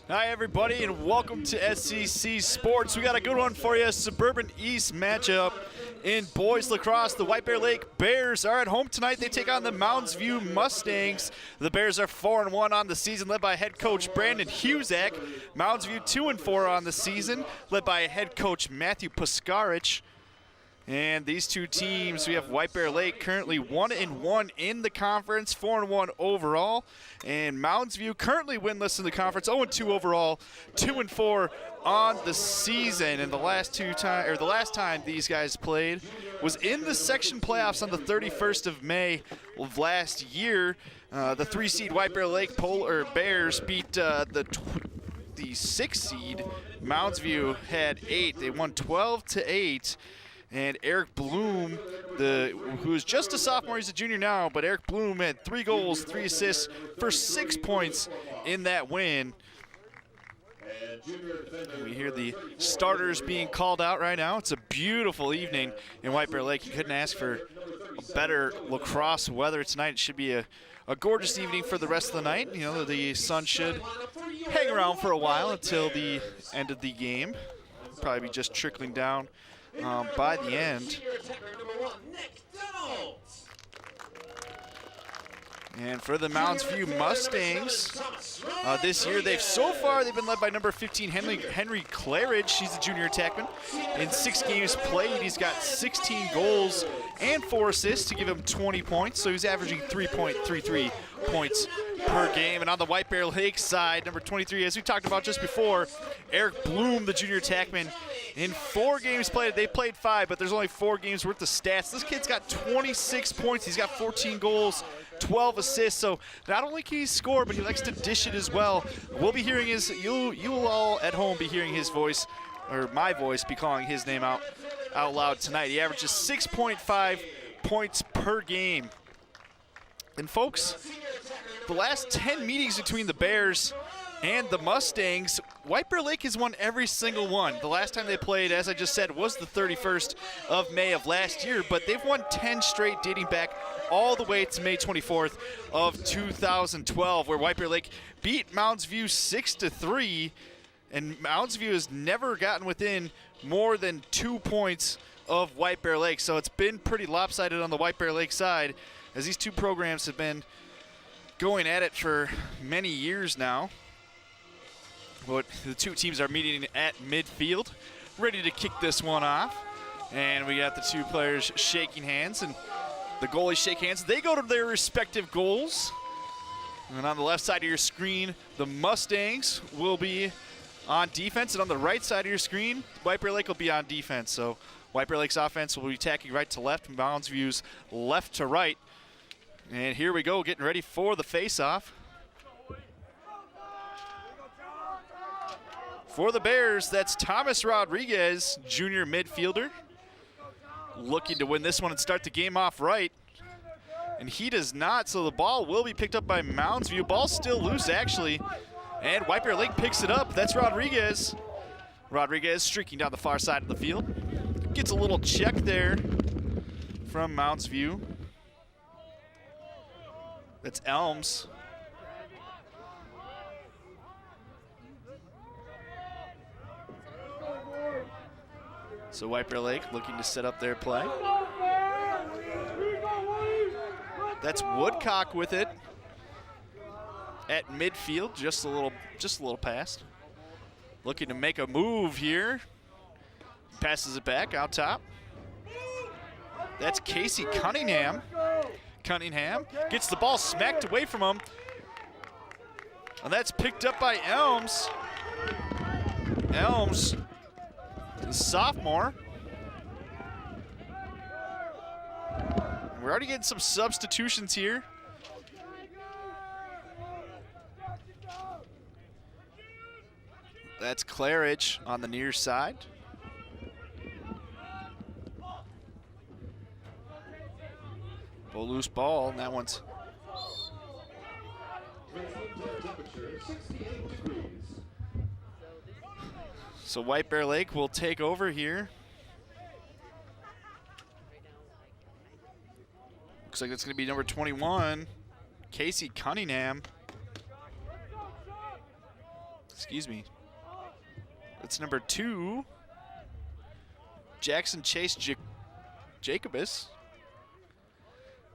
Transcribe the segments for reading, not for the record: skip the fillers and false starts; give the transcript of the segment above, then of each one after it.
Hi everybody and welcome to SEC Sports. We got a good one for you, Suburban East matchup in boys lacrosse. The White Bear Lake Bears are at home tonight. They take on the Mounds View Mustangs. The Bears are 4-1 on the season, led by head coach Brandon Husak. Mounds View 2-4 on the season, led by head coach Matthew Paskarich. And these two teams, we have White Bear Lake currently 1-1 in the conference, 4-1 overall. And Mounds View currently winless in the conference, 0-2 overall, 2-4 on the season. And the last time these guys played was in the section playoffs on the 31st of May of last year. The 3-seed White Bear Lake Bears beat the 6-seed Mounds View had 8. They won 12-8. And Eric Bloom, who is just a sophomore, he's a junior now, but Eric Bloom had 3 goals, 3 assists for 6 points in that win. We hear the starters being called out right now. It's a beautiful evening in White Bear Lake. You couldn't ask for better lacrosse weather tonight. It should be a gorgeous evening for the rest of the night. You know, the sun should hang around for a while until the end of the game. Probably be just trickling down by the end. And for the Mounds View Mustangs, this year they've been led by number 15 Henry Claridge. He's a junior attackman. In 6 games played, he's got 16 goals and 4 assists to give him 20 points. So he's averaging 3.33 points per game. And on the White Bear Lake side, number 23, as we talked about just before, Eric Bloom, the junior attackman. In 4 games played, they played 5, but there's only 4 games worth of stats. This kid's got 26 points. He's got 14 goals, 12 assists. So not only can he score, but he likes to dish it as well. We'll be hearing you'll all at home be hearing his voice, or my voice, be calling his name out loud tonight. He averages 6.5 points per game. And folks, the last 10 meetings between the Bears and the Mustangs, White Bear Lake has won every single one. The last time they played, as I just said, was the 31st of May of last year, but they've won 10 straight dating back all the way to May 24th of 2012, where White Bear Lake beat Mounds View 6-3, and Mounds View has never gotten within more than 2 points of White Bear Lake. So it's been pretty lopsided on the White Bear Lake side, as these two programs have been going at it for many years now. But the two teams are meeting at midfield, ready to kick this one off. And we got the two players shaking hands, and the goalies shake hands. They go to their respective goals. And on the left side of your screen, the Mustangs will be on defense. And on the right side of your screen, White Bear Lake will be on defense. So White Bear Lake's offense will be attacking right to left, Mounds View's left to right. And here we go, getting ready for the face-off. For the Bears, that's Thomas Rodriguez, junior midfielder, looking to win this one and start the game off right. And he does not, so the ball will be picked up by Mounds View. Ball's still loose, actually. And White Bear Lake picks it up. That's Rodriguez. Rodriguez streaking down the far side of the field. Gets a little check there from Mounds View. That's Elms. So White Bear Lake looking to set up their play. That's Woodcock with it at midfield, just a little past. Looking to make a move here. Passes it back out top. That's Casey Cunningham. Cunningham gets the ball smacked away from him. And that's picked up by Elms. Elms, the sophomore. We're already getting some substitutions here. That's Claridge on the near side. Loose ball, and that one's so White Bear Lake will take over here. Looks like it's going to be number 21, Casey Cunningham. Excuse me. That's number 2. Jackson Chase Jacobus.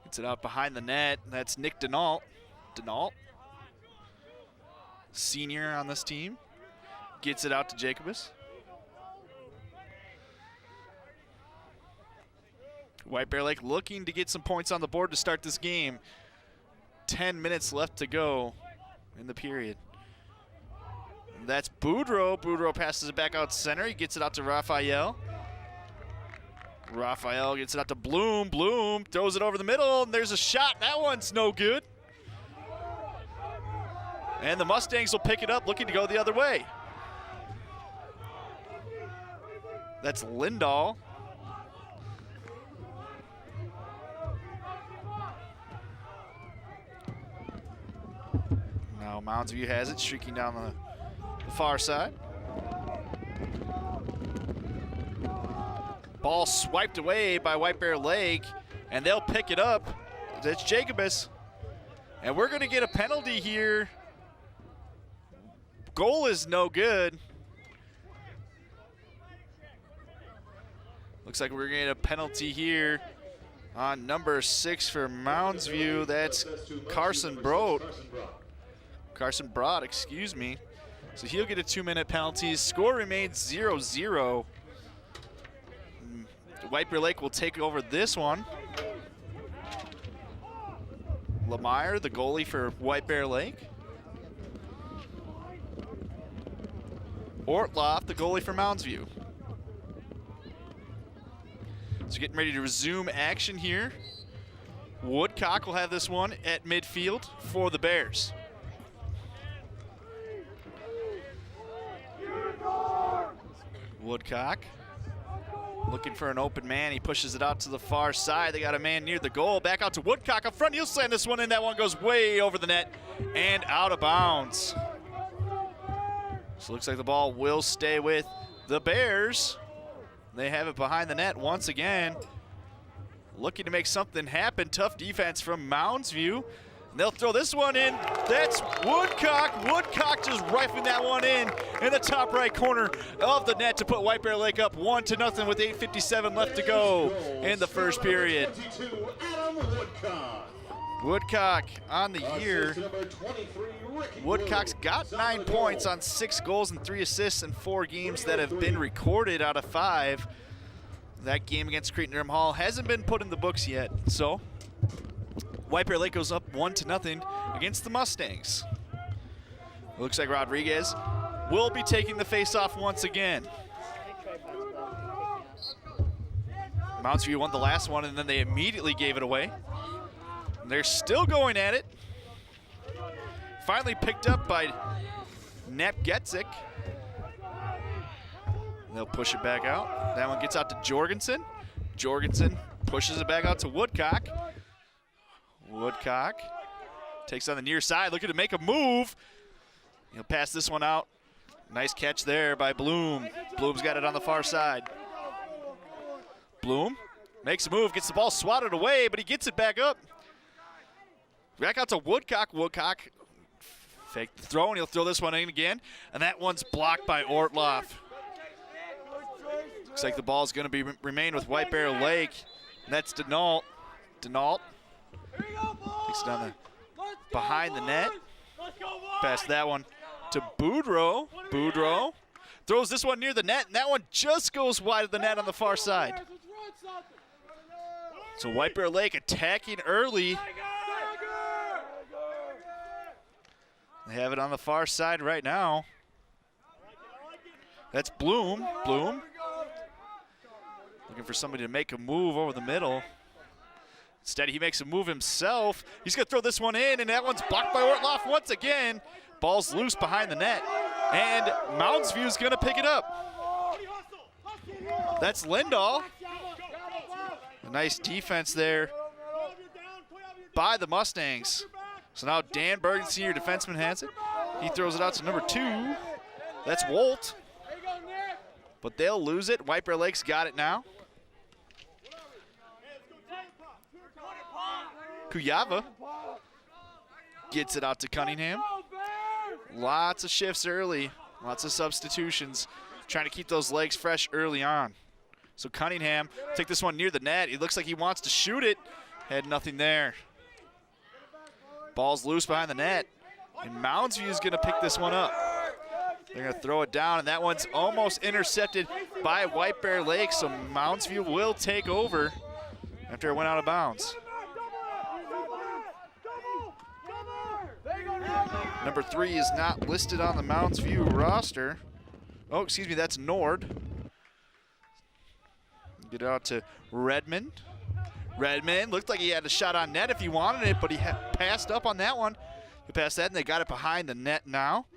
Gets it out behind the net. That's Nick Denault. Senior on this team. Gets it out to Jacobus. White Bear Lake looking to get some points on the board to start this game. 10 minutes left to go in the period. And that's Boudreau. Boudreau passes it back out center. He gets it out to Raphael. Raphael gets it out to Bloom. Bloom throws it over the middle, and there's a shot. That one's no good. And the Mustangs will pick it up, looking to go the other way. That's Lindahl. Now Mounds View has it, streaking down the far side. Ball swiped away by White Bear Lake, and they'll pick it up. That's Jacobus. And we're gonna get a penalty here. Goal is no good. Looks like we're gonna get a penalty here on number 6 for Mounds View. That's Carson Broad. Carson Broad, excuse me. So he'll get a 2-minute penalty. Score remains 0-0. White Bear Lake will take over this one. Lemire, the goalie for White Bear Lake. Ortloff, the goalie for Mounds View. So getting ready to resume action here. Woodcock will have this one at midfield for the Bears. Woodcock looking for an open man. He pushes it out to the far side. They got a man near the goal. Back out to Woodcock up front. He'll slam this one in. That one goes way over the net and out of bounds. So it looks like the ball will stay with the Bears. They have it behind the net once again. Looking to make something happen. Tough defense from Mounds View. And they'll throw this one in. That's Woodcock. Woodcock just rifling that one in the top right corner of the net to put White Bear Lake up 1-0 with 8:57 left to go in the first period. Woodcock on the year. Woodcock's got 9 points on 6 goals and 3 assists in 4 games that have been recorded out of 5. That game against Creighton Hall hasn't been put in the books yet. So White Bear Lake goes up 1-0 against the Mustangs. It looks like Rodriguez will be taking the face-off once again. Mounds View won the last one, and then they immediately gave it away. And they're still going at it. Finally picked up by Napgetzik. They'll push it back out. That one gets out to Jorgensen. Jorgensen pushes it back out to Woodcock. Woodcock takes on the near side, looking to make a move. He'll pass this one out. Nice catch there by Bloom. Bloom's got it on the far side. Bloom makes a move, gets the ball swatted away, but he gets it back up. Back out to Woodcock. Woodcock fake the throw, and he'll throw this one in again. And that one's blocked by Ortloff. Looks like the ball's going to remain with White Bear Lake. And that's Denault. Denault takes it down behind the net. Pass that one to Boudreau. Boudreau throws this one near the net, and that one just goes wide of the net on the far side. So White Bear Lake attacking early. They have it on the far side right now. That's Bloom. Bloom looking for somebody to make a move over the middle. Instead, he makes a move himself. He's going to throw this one in, and that one's blocked by Ortloff once again. Ball's loose behind the net, and Mounds View is going to pick it up. That's Lindahl. A nice defense there by the Mustangs. So now Dan Bergen, senior defenseman, has it. He throws it out to number 2. That's Wolt. But they'll lose it. White Bear Lake's got it now. Kuyava gets it out to Cunningham. Lots of shifts early, lots of substitutions, trying to keep those legs fresh early on. So Cunningham take this one near the net. It looks like he wants to shoot it. Had nothing there. Ball's loose behind the net, and Mounds View is going to pick this one up. They're going to throw it down, and that one's almost intercepted by White Bear Lake, so Mounds View will take over after it went out of bounds. Number 3 is not listed on the Mounds View roster. Oh, excuse me, that's Nord. Get it out to Redmond. Redmond looked like he had a shot on net if he wanted it, but he passed up on that one. He passed that, and they got it behind the net now.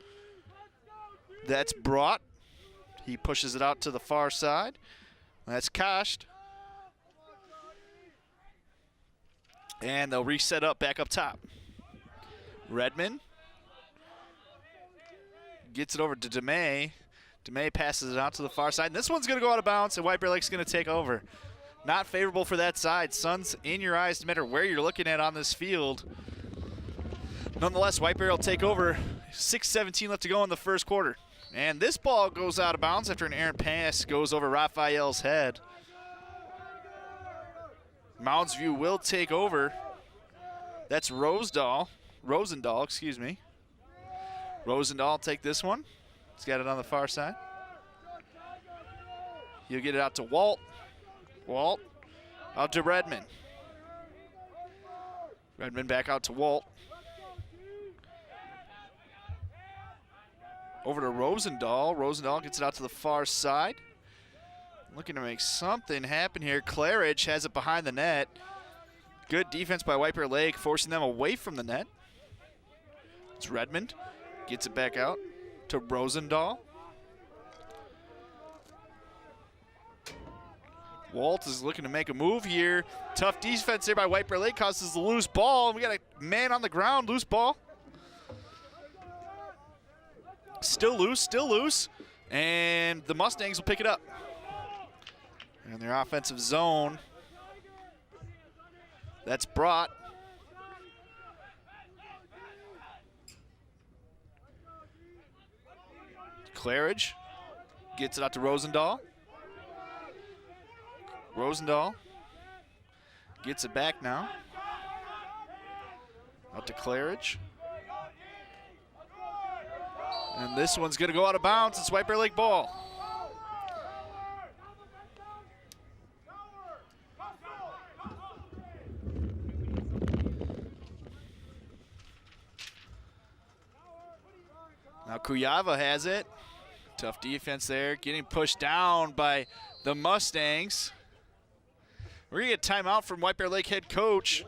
That's Brought. He pushes it out to the far side. That's Kosht. And they'll reset up back up top. Redmond gets it over to DeMay. DeMay passes it out to the far side. And this one's going to go out of bounds, and White Bear Lake's going to take over. Not favorable for that side. Sun's in your eyes no matter where you're looking at on this field. Nonetheless, White Bear will take over. 6:17 left to go in the first quarter. And this ball goes out of bounds after an errant pass goes over Raphael's head. Mounds View will take over. That's Rosendahl, excuse me. Rosendahl take this one. He's got it on the far side. He'll get it out to Walt. Walt out to Redmond. Redmond back out to Walt. Over to Rosendahl. Rosendahl gets it out to the far side. Looking to make something happen here. Claridge has it behind the net. Good defense by White Bear Lake, forcing them away from the net. It's Redmond. Gets it back out to Rosendahl. Walt is looking to make a move here. Tough defense there by White Bear Lake, causes the loose ball. We got a man on the ground, loose ball. Still loose. And the Mustangs will pick it up. And their offensive zone. That's Brought. Claridge gets it out to Rosendahl. Rosendahl gets it back now. Out to Claridge. And this one's going to go out of bounds. It's White Bear Lake ball. Now Kuyava has it. Tough defense there. Getting pushed down by the Mustangs. We're going to get a timeout from White Bear Lake head coach.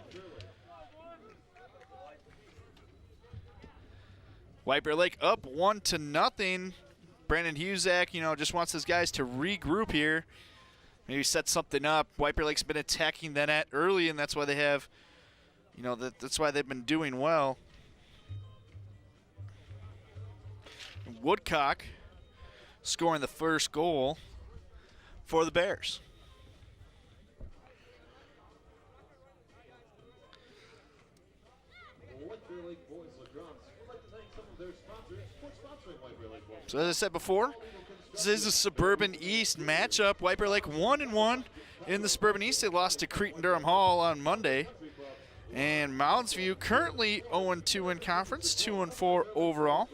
White Bear Lake up 1-0. Brandon Husak, just wants his guys to regroup here. Maybe set something up. White Bear Lake's been attacking the net early, and that's why they have, that's why they've been doing well. Woodcock scoring the first goal for the Bears. So as I said before, this is a Suburban East matchup. White Bear Lake 1-1 in the Suburban East. They lost to Cretin-Durham Hall on Monday. And Mounds View currently 0-2 in conference, 2-4 overall.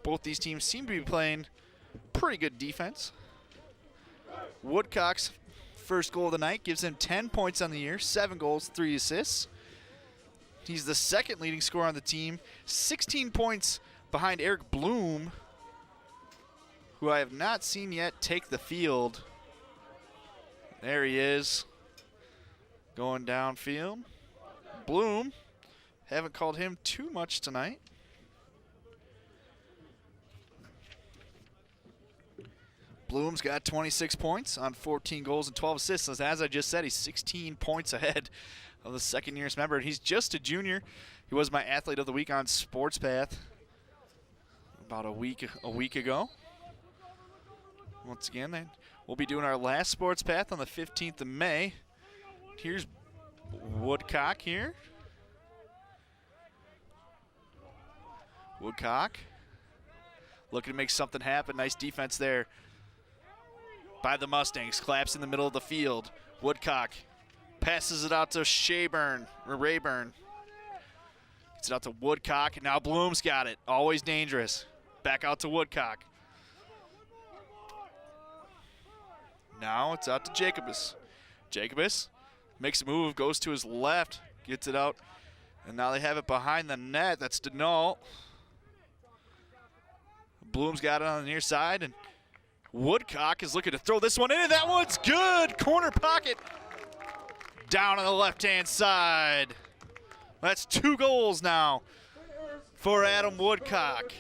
Both these teams seem to be playing pretty good defense. Woodcock's first goal of the night gives him 10 points on the year, 7 goals, 3 assists. He's the second leading scorer on the team, 16 points behind Eric Bloom, who I have not seen yet take the field. There he is, going downfield. Bloom, haven't called him too much tonight. Bloom's got 26 points on 14 goals and 12 assists. As I just said, he's 16 points ahead of the second-year's member. He's just a junior. He was my athlete of the week on Sports Path about a week ago. Once again, we'll be doing our last Sports Path on the 15th of May. Here's Woodcock here. Woodcock looking to make something happen. Nice defense there by the Mustangs. Claps in the middle of the field. Woodcock passes it out to Rayburn. Gets it out to Woodcock, and now Bloom's got it. Always dangerous. Back out to Woodcock. Now it's out to Jacobus. Jacobus makes a move, goes to his left, gets it out, and now they have it behind the net. That's Denault. Bloom's got it on the near side, and Woodcock is looking to throw this one in, and that one's good. Corner pocket down on the left-hand side. That's 2 goals now for Adam Woodcock.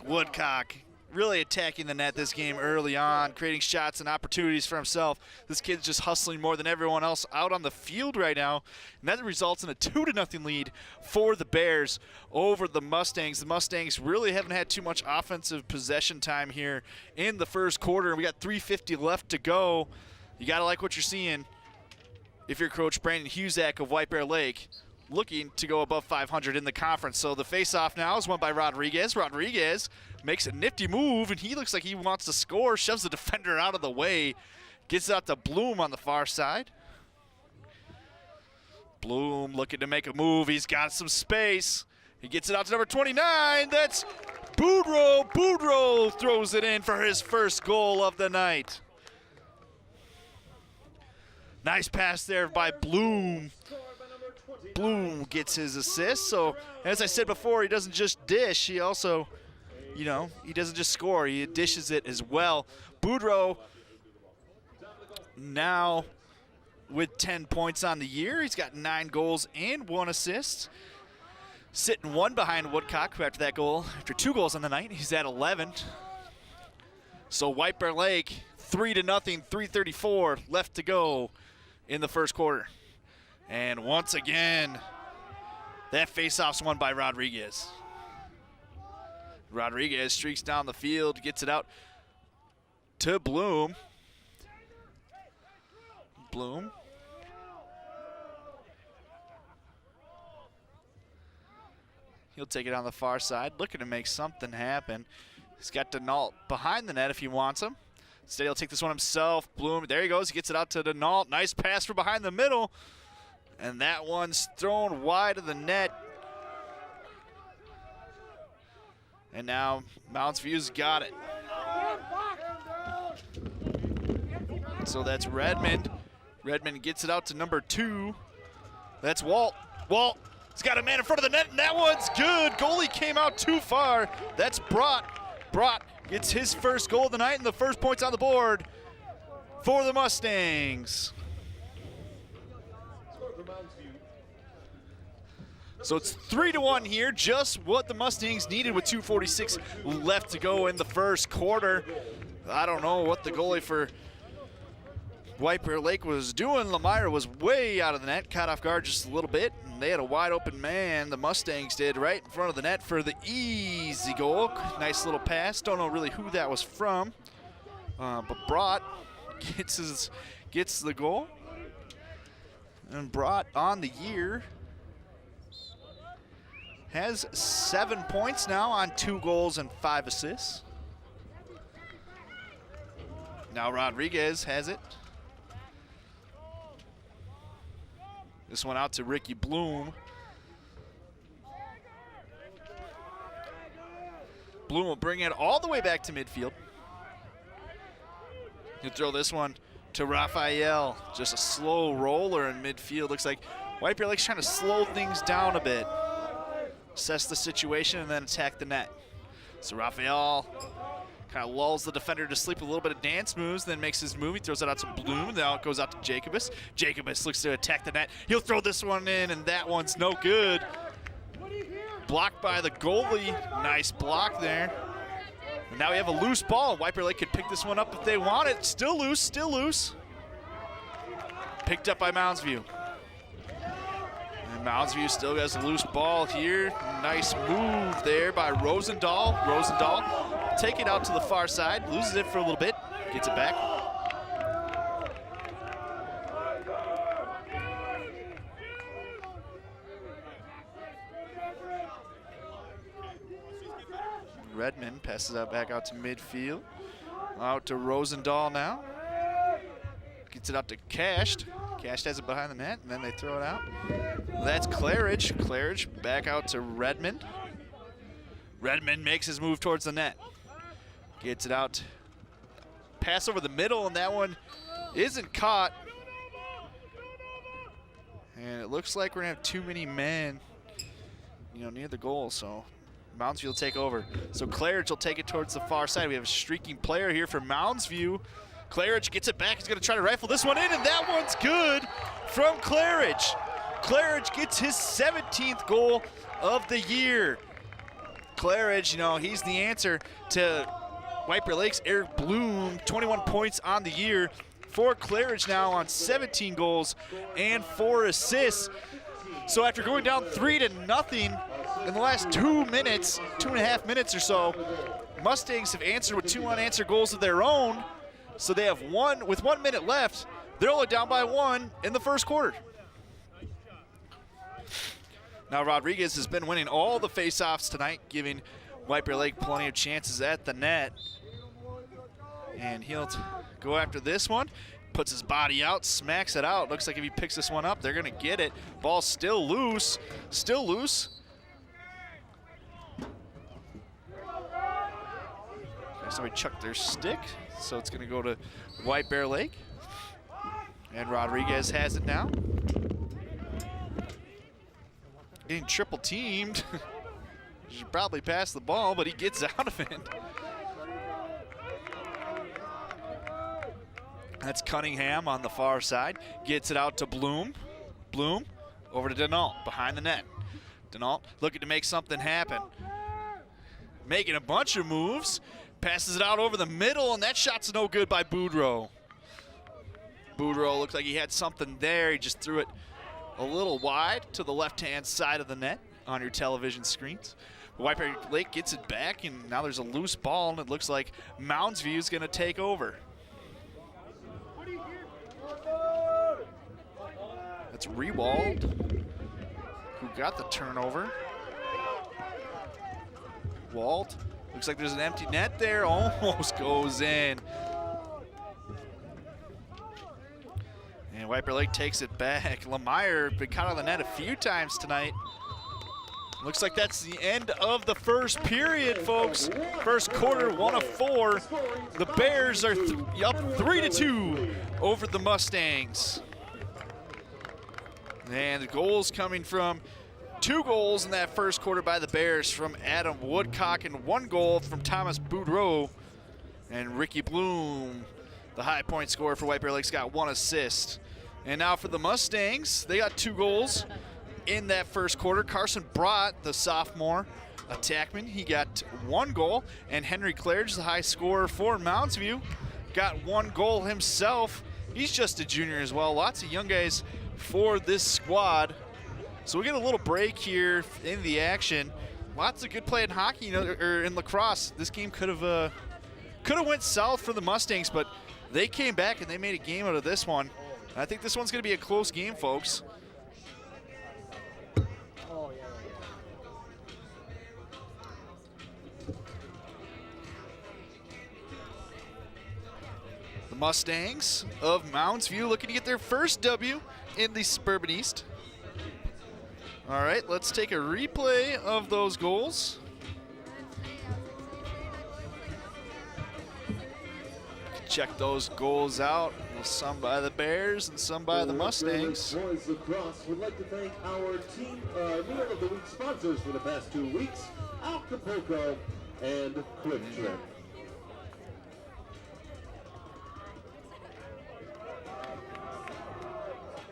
Woodcock really attacking the net this game early on, creating shots and opportunities for himself. This kid's just hustling more than everyone else out on the field right now, and that results in a 2-0 lead for the Bears over the Mustangs. The Mustangs really haven't had too much offensive possession time here in the first quarter. We got 3:50 left to go. You gotta like what you're seeing if you're Coach Brandon Husak of White Bear Lake, looking to go above 500 in the conference. So the face-off now is won by Rodriguez. Rodriguez makes a nifty move, and he looks like he wants to score, shoves the defender out of the way, gets it out to Bloom on the far side. Bloom looking to make a move. He's got some space. He gets it out to number 29. That's Boudreau. Boudreau throws it in for his first goal of the night. Nice pass there by Bloom. Bloom gets his assist. So, as I said before, he doesn't just dish. He also, he doesn't just score. He dishes it as well. Boudreau now with 10 points on the year. He's got 9 goals and 1 assist. Sitting 1 behind Woodcock, who after that goal, after 2 goals on the night, he's at 11. So White Bear Lake, 3-0, 3:34 left to go in the first quarter. And once again, that faceoff's won by Rodriguez. Rodriguez streaks down the field, gets it out to Bloom. Bloom. He'll take it on the far side, looking to make something happen. He's got Denault behind the net if he wants him. Instead, he'll take this one himself. Bloom, there he goes. He gets it out to Denault. Nice pass from behind the middle. And that one's thrown wide of the net. And now Mounds View's got it. So that's Redmond. Redmond gets it out to number 2. That's Walt. Walt, he's got a man in front of the net, and that one's good. Goalie came out too far. That's Brott. Brott gets his first goal of the night, and the first points on the board for the Mustangs. So it's 3-1 here, just what the Mustangs needed with 2:46 left to go in the first quarter. I don't know what the goalie for White Bear Lake was doing. Lemire was way out of the net, caught off guard just a little bit, and they had a wide open man, the Mustangs did, right in front of the net for the easy goal. Nice little pass, don't know really who that was from, but Brott gets the goal. And Brott on the year has 7 points now on 2 goals and 5 assists. Now Rodriguez has it. This one out to Ricky Bloom. Bloom will bring it all the way back to midfield. He'll throw this one to Raphael. Just a slow roller in midfield. Looks like White Bear Lake's trying to slow things down a bit. Assess the situation and then attack the net. So Raphael kind of lulls the defender to sleep with a little bit of dance moves, then makes his move. He throws it out to Bloom. Now it goes out to Jacobus. Jacobus looks to attack the net. He'll throw this one in, and that one's no good. Blocked by the goalie. Nice block there. And now we have a loose ball. White Bear Lake could pick this one up if they want it. Still loose, still loose. Picked up by Mounds View. And Mounds View still has a loose ball here. Nice move there by Rosendahl. Rosendahl take it out to the far side, loses it for a little bit, gets it back. Redmond passes out back out to midfield. Out to Rosendahl now. Gets it up to Cashed. Cashed has it behind the net, and then they throw it out. That's Claridge. Claridge back out to Redmond. Redmond makes his move towards the net. Gets it out. Pass over the middle, and that one isn't caught. And it looks like we're going to have too many men, near the goal, so Moundsview will take over. So Claridge will take it towards the far side. We have a streaking player here for Moundsview. Claridge gets it back. He's going to try to rifle this one in, and that one's good from Claridge. Claridge gets his 17th goal of the year. Claridge, he's the answer to White Bear Lake's Eric Bloom, 21 points on the year for Claridge now on 17 goals and 4 assists. So after going down 3-0 in the last 2.5 minutes or so, Mustangs have answered with 2 unanswered goals of their own. So they have with 1 minute left. They're only down by 1 in the first quarter. Now Rodriguez has been winning all the faceoffs tonight, giving White Bear Lake plenty of chances at the net. And he'll go after this one. Puts his body out, smacks it out. Looks like if he picks this one up, they're going to get it. Ball's still loose. Still loose. Somebody chucked their stick, so it's going to go to White Bear Lake. And Rodriguez has it now. Getting triple teamed. Should probably pass the ball, but he gets out of it. That's Cunningham on the far side. Gets it out to Bloom. Bloom over to Denault behind the net. Denault looking to make something happen. Making a bunch of moves. Passes it out over the middle, and that shot's no good by Boudreau. Boudreau looked like he had something there. He just threw it a little wide to the left-hand side of the net on your television screens. White Bear Lake gets it back, and now there's a loose ball, and it looks like Moundsview is going to take over. That's Rewald, who got the turnover. Wald. Looks like there's an empty net there. Almost goes in. And White Bear Lake takes it back. Lemire been caught on the net a few times tonight. Looks like that's the end of the first period, folks. First quarter, 1 of 4. The Bears are up 3-2 over the Mustangs. And the goals coming from 2 goals in that first quarter by the Bears from Adam Woodcock and 1 goal from Thomas Boudreau. And Ricky Bloom, the high point scorer for White Bear Lake's got 1 assist. And now for the Mustangs, they got 2 goals in that first quarter. Carson Brott, the sophomore attackman, he got 1 goal. And Henry Claridge, the high scorer for Moundsview, got 1 goal himself. He's just a junior as well. Lots of young guys for this squad. So we get a little break here in the action. Lots of good play in hockey, or in lacrosse. This game could have went south for the Mustangs, but they came back and they made a game out of this one. And I think this one's going to be a close game, folks. The Mustangs of Moundsview looking to get their first W in the Suburban East. All right, let's take a replay of those goals. Check those goals out. Some by the Bears and some by the Mustangs. Boys Lacrosse would like to thank our team Meal of the Week sponsors for the past 2 weeks, Acapulco and Quick Trip.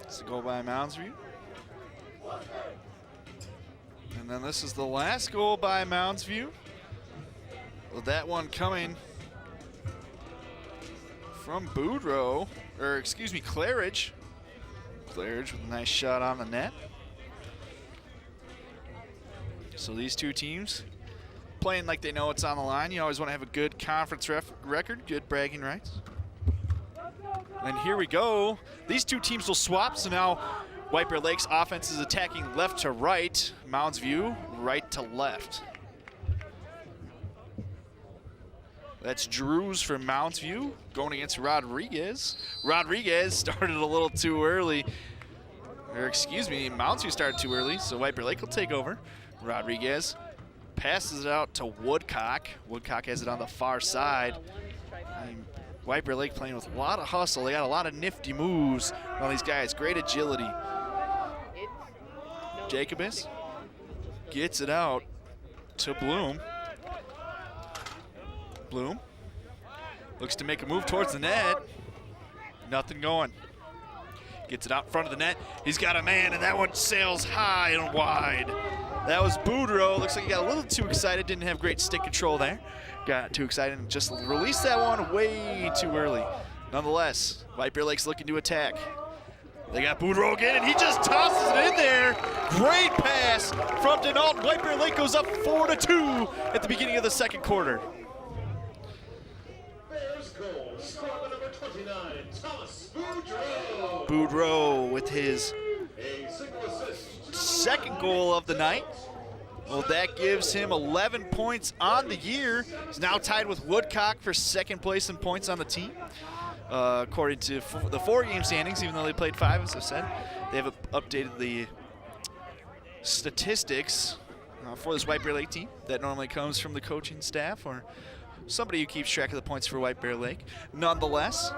It's a goal by Moundsview. And then this is the last goal by Moundsview. Well, that one coming from Boudreau, or excuse me, Claridge. Claridge with a nice shot on the net. So these 2 teams playing like they know it's on the line. You always want to have a good conference record, good bragging rights. And here we go. These 2 teams will swap, so now White Bear Lake's offense is attacking left to right. Moundsview right to left. That's Drews from Mounds View going against Rodriguez. Rodriguez started a little too early. Or excuse me, Mounds View started too early, so White Bear Lake will take over. Rodriguez passes it out to Woodcock. Woodcock has it on the far side. White Bear Lake playing with a lot of hustle. They got a lot of nifty moves on these guys. Great agility. Jacobus gets it out to Bloom. Bloom looks to make a move towards the net. Nothing going. Gets it out in front of the net. He's got a man, and that one sails high and wide. That was Boudreau. Looks like he got a little too excited. Didn't have great stick control there. Got too excited and just released that one way too early. Nonetheless, White Bear Lake's looking to attack. They got Boudreau again, and he just tosses it in there. Great pass from Denault. White Bear Lake goes up 4-2 at the beginning of the second quarter. Bears goal, scorer number 29, Thomas Boudreau. Boudreau with his A single assist. second goal of the night. Well, that gives him 11 points on the year. He's now tied with Woodcock for second place in points on the team. According to the 4-game standings, even though they played 5, as I said, they have updated the statistics for this White Bear Lake team. That normally comes from the coaching staff or somebody who keeps track of the points for White Bear Lake. Nonetheless,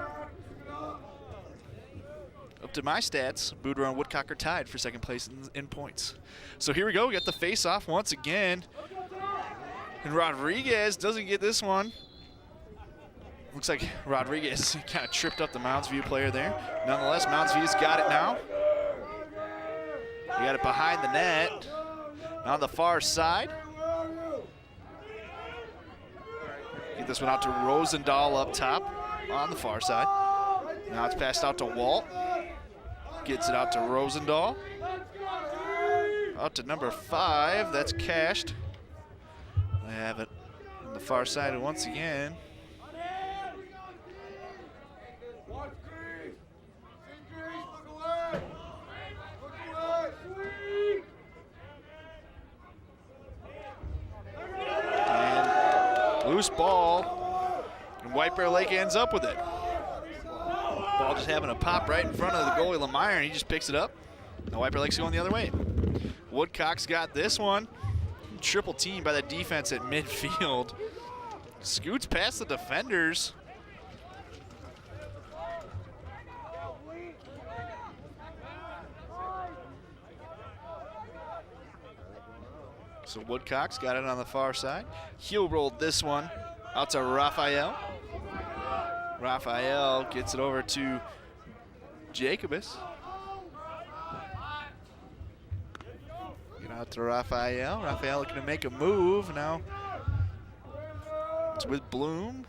up to my stats, Boudreau and Woodcock are tied for second place in points. So here we go. We got the face-off once again. And Rodriguez doesn't get this one. Looks like Rodriguez kind of tripped up the Mounds View player there. Nonetheless, Mounds View's got it now. He got it behind the net. On the far side. Get this one out to Rosendahl up top on the far side. Now it's passed out to Walt. Gets it out to Rosendahl. Out to number 5. That's cashed. They have it on the far side once again. And loose ball. And White Bear Lake ends up with it. Ball just having a pop right in front of the goalie Lemire, and he just picks it up. The White Bear Lake's going the other way. Woodcock's got this one. Triple team by the defense at midfield. Scoots past the defenders. So Woodcock's got it on the far side. Heel rolled this one out to Raphael. Raphael gets it over to Jacobus. Get out to Raphael. Raphael looking to make a move now. It's with Bloom.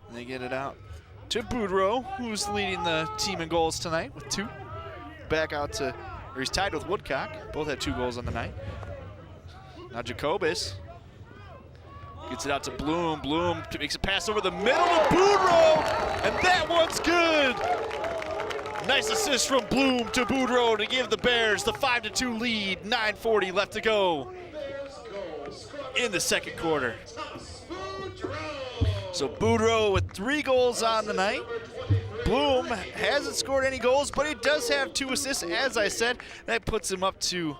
And they get it out to Boudreau, who's leading the team in goals tonight with 2. Back out to, or he's tied with Woodcock. Both had 2 goals on the night. Now Jacobus gets it out to Bloom. Bloom makes a pass over the middle to Boudreau, and that one's good. Nice assist from Bloom to Boudreau to give the Bears the 5-2 lead. 9:40 left to go in the second quarter. So Boudreau with 3 goals on the night. Bloom hasn't scored any goals, but he does have 2 assists, as I said. That puts him up to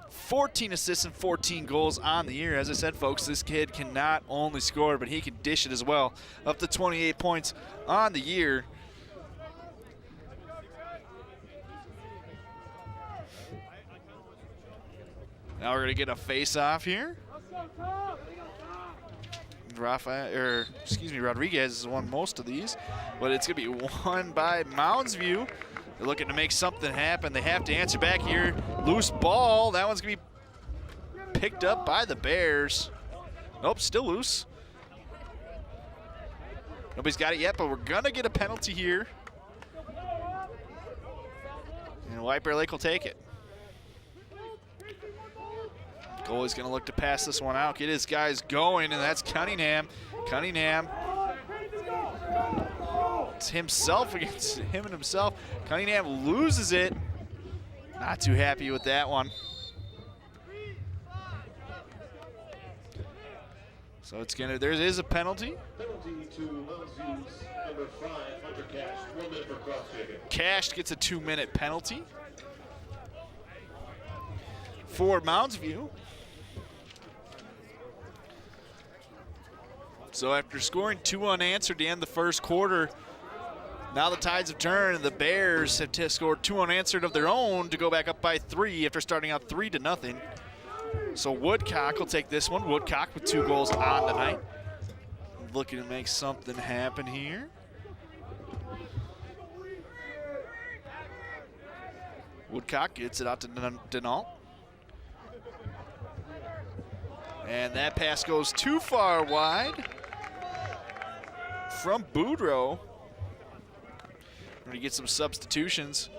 14 assists and 14 goals on the year. As I said, folks, this kid can not only score, but he can dish it as well. Up to 28 points on the year. Now we're going to get a face-off here. Rodriguez has won most of these, but it's going to be won by Mounds View. They're looking to make something happen. They have to answer back here. Loose ball. That one's going to be picked up by the Bears. Nope, still loose. Nobody's got it yet, but we're going to get a penalty here. And White Bear Lake will take it. Goalie's going to look to pass this one out. Get his guys going, and that's Cunningham. Cunningham. It's himself against him and himself. Cunningham loses it. Not too happy with that one. So there is a penalty. Penalty to Mounds number 5, Hunter Cash. 1 minute for cross checking. Cash gets a 2-minute penalty for Mounds View. So after scoring 2 unanswered to end the first quarter, now the tides have turned and the Bears have scored 2 unanswered of their own to go back up by 3 after starting out 3-0. So Woodcock will take this one. Woodcock with 2 goals on the night. Looking to make something happen here. Woodcock gets it out to Denault. And that pass goes too far wide from Boudreaux. We're going to get some substitutions.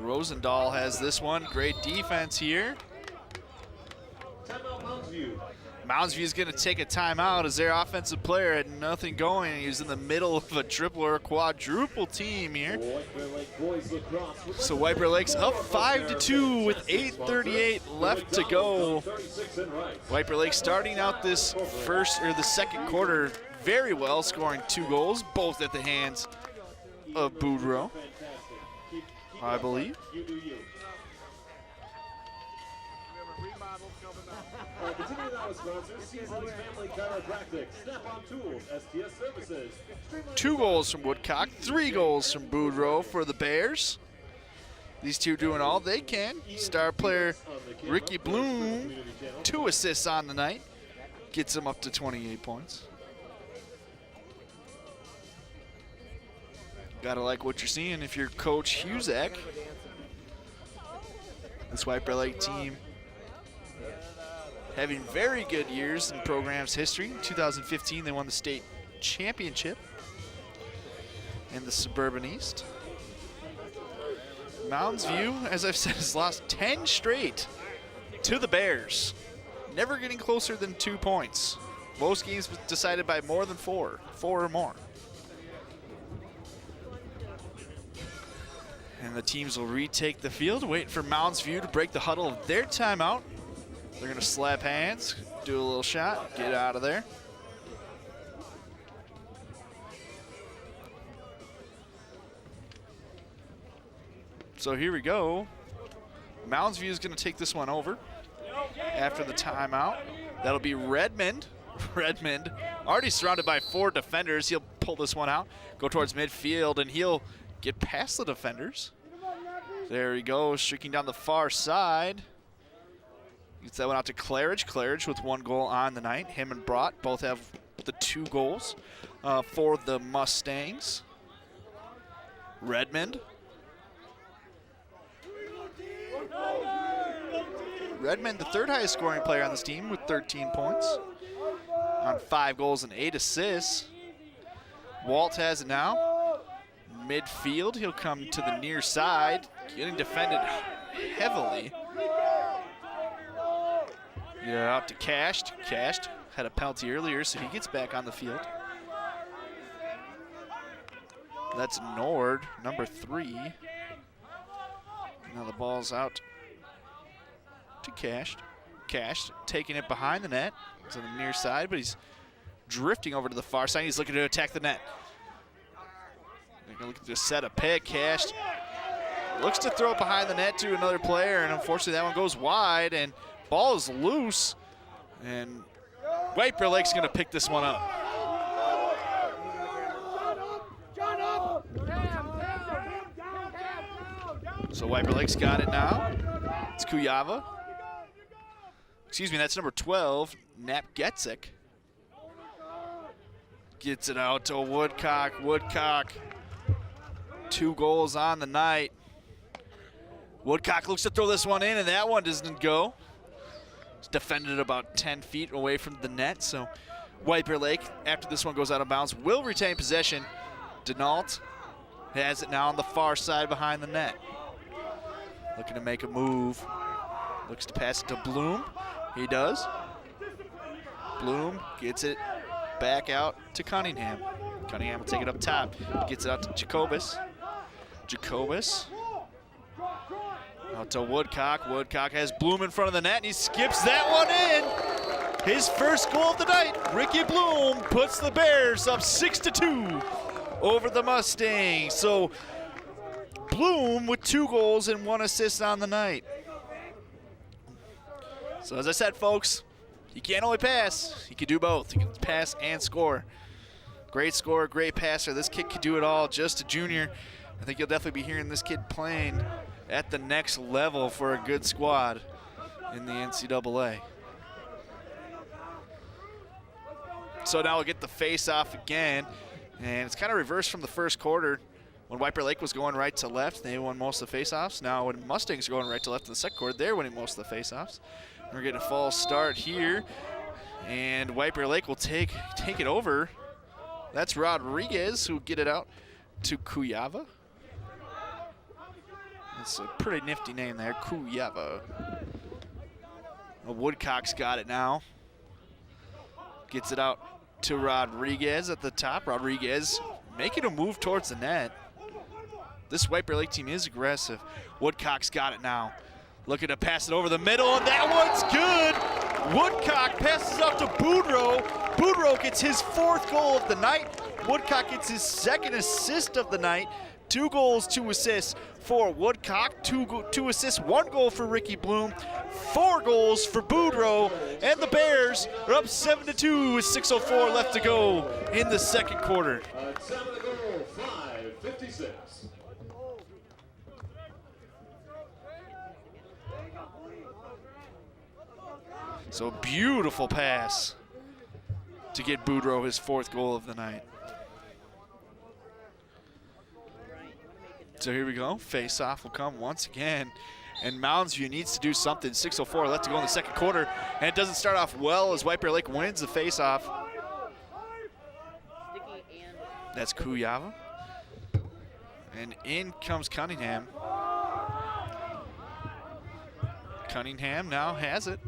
Rosendahl has this one. Great defense here. Timeout Mounds View. Mounds View is going to take a timeout as their offensive player had nothing going. He was in the middle of a triple or a quadruple team here. So White Bear Lake's up 5-2 with 8:38 left to go. White Bear Lake starting out the second quarter very well, scoring 2 goals, both at the hands of Boudreaux, I believe. Continuing our sponsors, Seasons Family Chiropractic, Snap-on Tools, STS Services. 2 goals from Woodcock, 3 goals from Boudreaux for the Bears. These two doing all they can. Star player Ricky Bloom, 2 assists on the night, gets him up to 28 points. Gotta like what you're seeing if you're Coach Huzak. This White Bear Lake team having very good years in program's history. In 2015, they won the state championship in the Suburban East. Mounds View, as I've said, has lost 10 straight to the Bears. Never getting closer than 2 points. Most games decided by more than 4 or more. And the teams will retake the field, waiting for Mounds View to break the huddle of their timeout. They're going to slap hands, do a little shot, get out of there. So here we go. Mounds View is going to take this one over after the timeout. That'll be Redmond. Redmond, already surrounded by 4 defenders. He'll pull this one out, go towards midfield, and he'll get past the defenders. There he goes, streaking down the far side. Gets that one out to Claridge. Claridge with 1 goal on the night. Him and Brott both have the 2 goals for the Mustangs. Redmond. Redmond, the 3rd highest scoring player on this team with 13 points on 5 goals and 8 assists. Walt has it now. Midfield, he'll come to the near side, getting defended heavily. Yeah, out to Cashed. Cashed had a penalty earlier, so he gets back on the field. That's Nord, number 3. Now the ball's out to Cashed. Cashed taking it behind the net. It's on the near side, but he's drifting over to the far side. He's looking to attack the net. They're going to look to set a pick. Cashed looks to throw it behind the net to another player, and unfortunately that one goes wide, and ball is loose, and White Bear Lake's going to pick this one up. So White Bear Lake's got it now. It's Kuyava. Excuse me, that's number 12, Nap Getzek. Gets it out to Woodcock. Woodcock, 2 goals on the night. Woodcock looks to throw this one in, and that one doesn't go. It's defended about 10 feet away from the net, so White Bear Lake, after this one goes out of bounds, will retain possession. Denault has it now on the far side behind the net. Looking to make a move. Looks to pass it to Bloom. He does. Bloom gets it back out to Cunningham. Cunningham will take it up top. Gets it out to Jacobus. Jacobus Out to Woodcock. Woodcock has Bloom in front of the net, and he skips that one in. His first goal of the night. Ricky Bloom puts the Bears up 6-2 over the Mustangs. So Bloom with 2 goals and 1 assist on the night. So as I said, folks, he can't only pass. He can do both. He can pass and score. Great scorer, great passer. This kid can do it all. Just a junior. I think you'll definitely be hearing this kid playing at the next level for a good squad in the NCAA. So now we'll get the face-off again, and it's kind of reversed from the first quarter. When White Bear Lake was going right to left, they won most of the face-offs. Now when Mustangs are going right to left in the second quarter, they're winning most of the face-offs. We're getting a false start here, and White Bear Lake will take it over. That's Rodriguez who get it out to Cuyava. It's a pretty nifty name there, Cuyava. Woodcock's got it now. Gets it out to Rodriguez at the top. Rodriguez making a move towards the net. This White Bear Lake team is aggressive. Woodcock's got it now. Looking to pass it over the middle, and that one's good. Woodcock passes out to Boudreau. Boudreau gets his 4th goal of the night. Woodcock gets his 2nd assist of the night. 2 goals, 2 assists for Woodcock. 2 assists, 1 goal for Ricky Bloom. 4 goals for Boudreau. And the Bears are up 7-2 with 6:04 left to go in the second quarter. 7 to go, 5:56. So beautiful pass to get Boudreau his 4th goal of the night. So here we go. Face-off will come once again. And Moundsview needs to do something. 6:04 left to go in the second quarter. And it doesn't start off well as White Bear Lake wins the face-off. That's Cuyava. And in comes Cunningham. Cunningham now has it.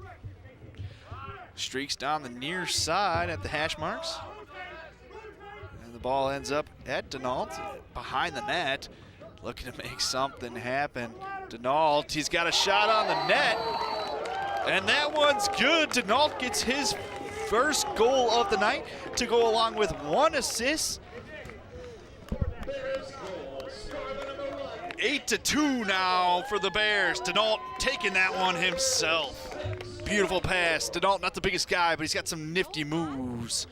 Streaks down the near side at the hash marks. And the ball ends up at Denault behind the net. Looking to make something happen. Denault, he's got a shot on the net. And that one's good. Denault gets his first goal of the night to go along with 1 assist. 8-2 now for the Bears. Denault taking that one himself. Beautiful pass. Denault, not the biggest guy, but he's got some nifty moves.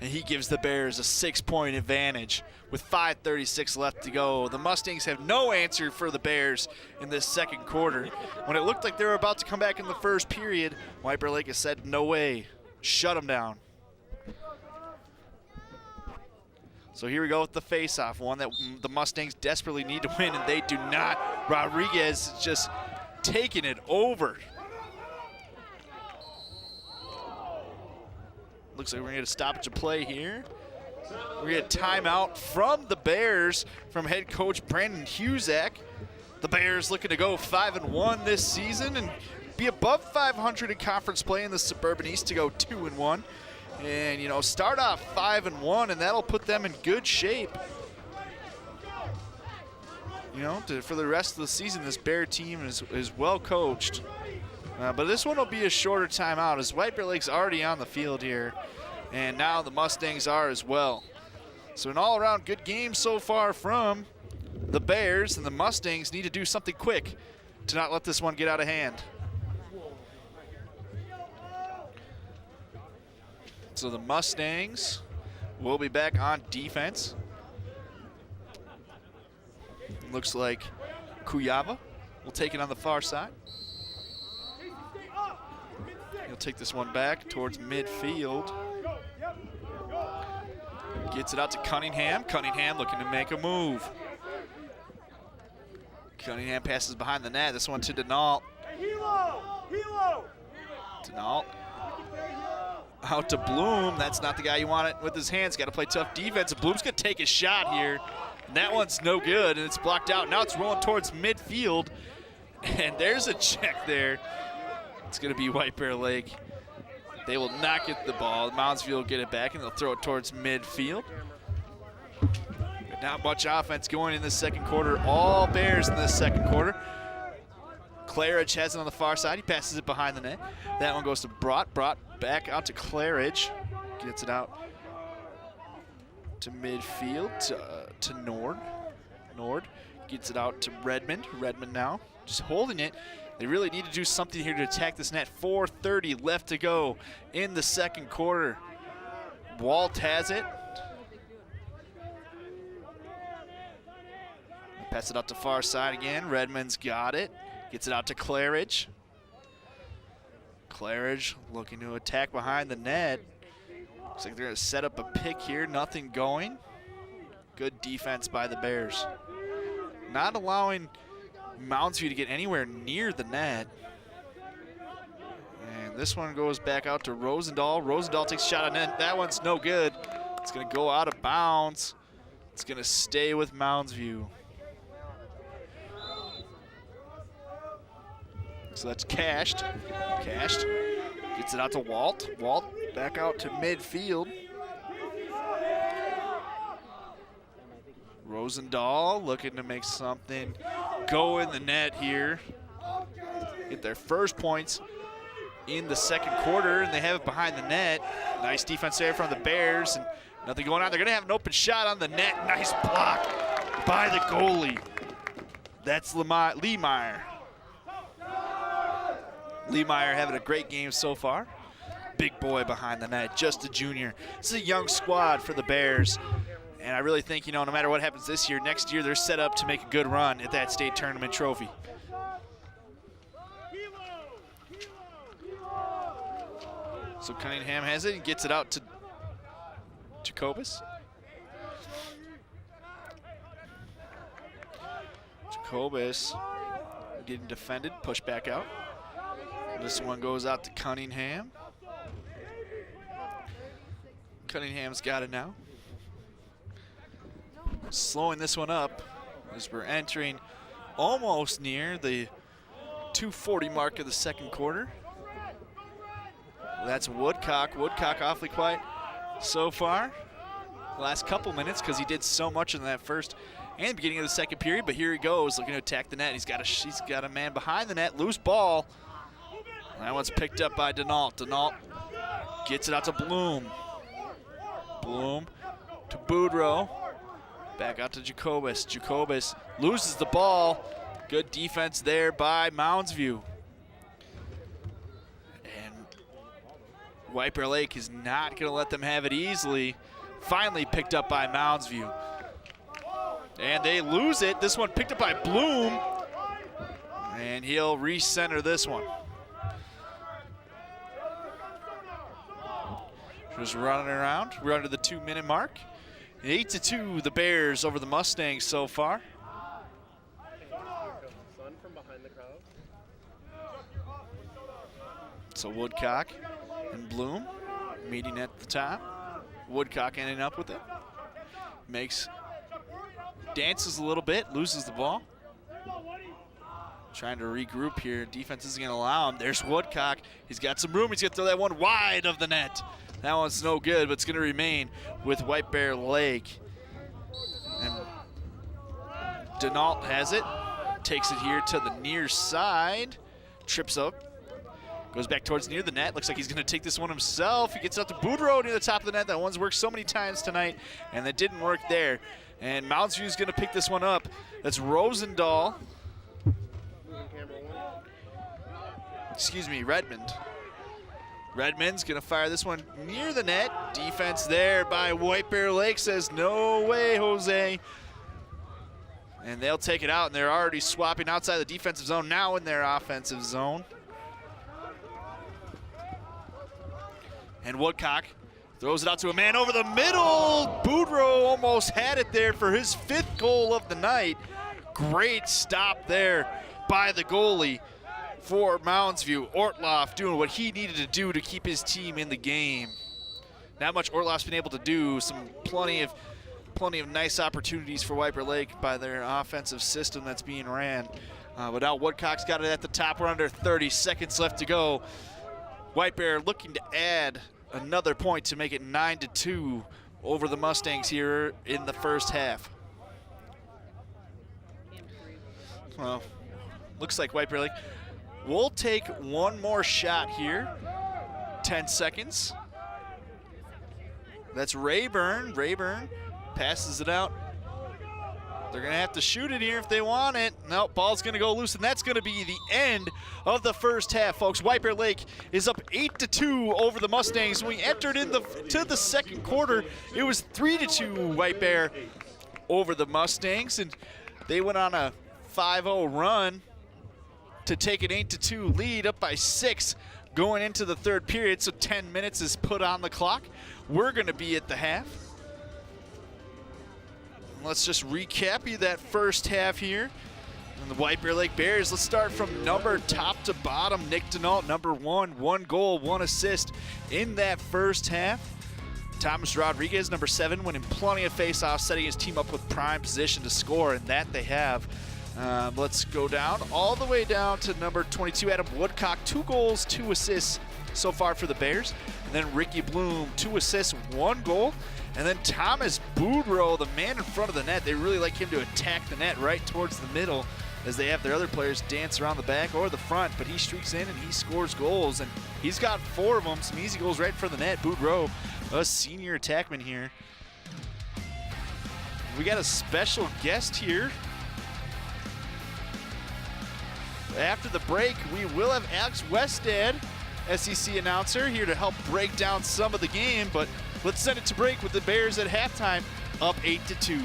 And he gives the Bears a 6-point advantage with 5:36 left to go. The Mustangs have no answer for the Bears in this second quarter. When it looked like they were about to come back in the first period, White Bear Lake has said, no way, shut them down. So here we go with the face-off, one that the Mustangs desperately need to win, and they do not. Rodriguez just taking it over. Looks like we're going to get a stoppage of play here. We're going to get a timeout from the Bears from head coach Brandon Husak. The Bears looking to go 5-1 this season and be above 500 in conference play in the Suburban East to go 2-1. And, you know, start off 5-1, and that'll put them in good shape. You know, for the rest of the season, this Bear team is well coached. But this one will be a shorter timeout as White Bear Lake's already on the field here. And now the Mustangs are as well. So an all-around good game so far from the Bears, and the Mustangs need to do something quick to not let this one get out of hand. So the Mustangs will be back on defense. Looks like Cuyava will take it on the far side. He'll take this one back towards midfield. Gets it out to Cunningham. Cunningham looking to make a move. Cunningham passes behind the net. This one to Denault. Denault. Out to Bloom. That's not the guy you want it with his hands. Got to play tough defense. Bloom's going to take a shot here. And that one's no good, and it's blocked out. Now it's rolling towards midfield. And there's a check there. It's going to be White Bear Lake. They will not get the ball. Moundsview will get it back, and they'll throw it towards midfield. But Not much offense going in the second quarter. All Bears in the second quarter. Claridge has it on the far side. He passes it behind the net. That one goes to Brott. Brott back out to Claridge. Gets it out to midfield to Nord. Nord gets it out to Redmond. Redmond now just holding it. They really need to do something here to attack this net. 4:30 left to go in the second quarter. Walt has it. Pass it out to far side again. Redmond's got it. Gets it out to Claridge. Claridge looking to attack behind the net. Looks like they're going to set up a pick here. Nothing going. Good defense by the Bears. Not allowing Mounds View to get anywhere near the net. And this one goes back out to Rosendahl. Rosendahl takes a shot on net. That one's no good. It's going to go out of bounds. It's going to stay with Mounds View. So that's cashed. Cashed. Gets it out to Walt. Walt back out to midfield. Rosendahl looking to make something go in the net here. Get their first points in the second quarter, and they have it behind the net. Nice defense there from the Bears, and nothing going on. They're going to have an open shot on the net. Nice block by the goalie. That's Leemeyer. Leemeyer having a great game so far. Big boy behind the net, just a junior. This is a young squad for the Bears. And I really think, no matter what happens this year, next year they're set up to make a good run at that state tournament trophy. So Cunningham has it and gets it out to Jacobus. Jacobus getting defended, pushed back out. This one goes out to Cunningham. Cunningham's got it now. Slowing this one up as we're entering almost near the 2:40 mark of the second quarter. That's Woodcock. Woodcock awfully quiet so far. The last couple minutes because he did so much in that first and beginning of the second period. But here he goes looking to attack the net. He's got a man behind the net. Loose ball. That one's picked up by Denault. Denault gets it out to Bloom. Bloom to Boudreau. Back out to Jacobus. Jacobus loses the ball. Good defense there by Mounds View. And White Bear Lake is not going to let them have it easily. Finally picked up by Mounds View. And they lose it. This one picked up by Bloom. And he'll recenter this one. Just running around. We're under the 2-minute mark. 8-2, the Bears over the Mustangs so far. So Woodcock and Bloom meeting at the top. Woodcock ending up with it. Dances a little bit, loses the ball. Trying to regroup here. Defense isn't going to allow him. There's Woodcock. He's got some room. He's going to throw that one wide of the net. That one's no good, but it's going to remain with White Bear Lake. And Denault has it. Takes it here to the near side. Trips up. Goes back towards near the net. Looks like he's going to take this one himself. He gets out to Boudreau near the top of the net. That one's worked so many times tonight, and that didn't work there. And Mounds View is going to pick this one up. That's Rosendahl. Excuse me, Redmond. Redmond's going to fire this one near the net. Defense there by White Bear Lake says, no way, Jose. And they'll take it out, and they're already swapping outside the defensive zone, now in their offensive zone. And Woodcock throws it out to a man over the middle. Boudreau almost had it there for his 5th goal of the night. Great stop there by the goalie for Mounds View. Ortloff doing what he needed to do to keep his team in the game. Not much Ortloff's been able to do. Plenty of nice opportunities for White Bear Lake by their offensive system that's being ran. But now Woodcock's got it at the top. We're under 30 seconds left to go. White Bear looking to add another point to make it 9-2 over the Mustangs here in the first half. Well, looks like White Bear Lake. We'll take one more shot here. 10 seconds. That's Rayburn. Rayburn passes it out. They're going to have to shoot it here if they want it. Nope, ball's going to go loose, and that's going to be the end of the first half, folks. White Bear Lake is up 8-2 over the Mustangs. When we entered to the second quarter, it was 3-2 White Bear over the Mustangs, and they went on a 5-0 run to take an 8-2 lead, up by 6 going into the third period, so 10 minutes is put on the clock. We're going to be at the half. Let's just recap you that first half here. And the White Bear Lake Bears, let's start from number top to bottom. Nick Denault, number 1, 1 goal, 1 assist in that first half. Thomas Rodriguez, number 7, winning plenty of faceoffs, setting his team up with prime position to score, and that they have. Let's go down, all the way down to number 22, Adam Woodcock, 2 goals, 2 assists so far for the Bears. And then Ricky Bloom, 2 assists, 1 goal. And then Thomas Boudreau, the man in front of the net. They really like him to attack the net right towards the middle as they have their other players dance around the back or the front. But he streaks in and he scores goals. And he's got 4 of them, some easy goals right in front of the net. Boudreau, a senior attackman here. We got a special guest here. After the break, we will have Alex Westad, SEC announcer, here to help break down some of the game. But let's send it to break with the Bears at halftime, up 8-2.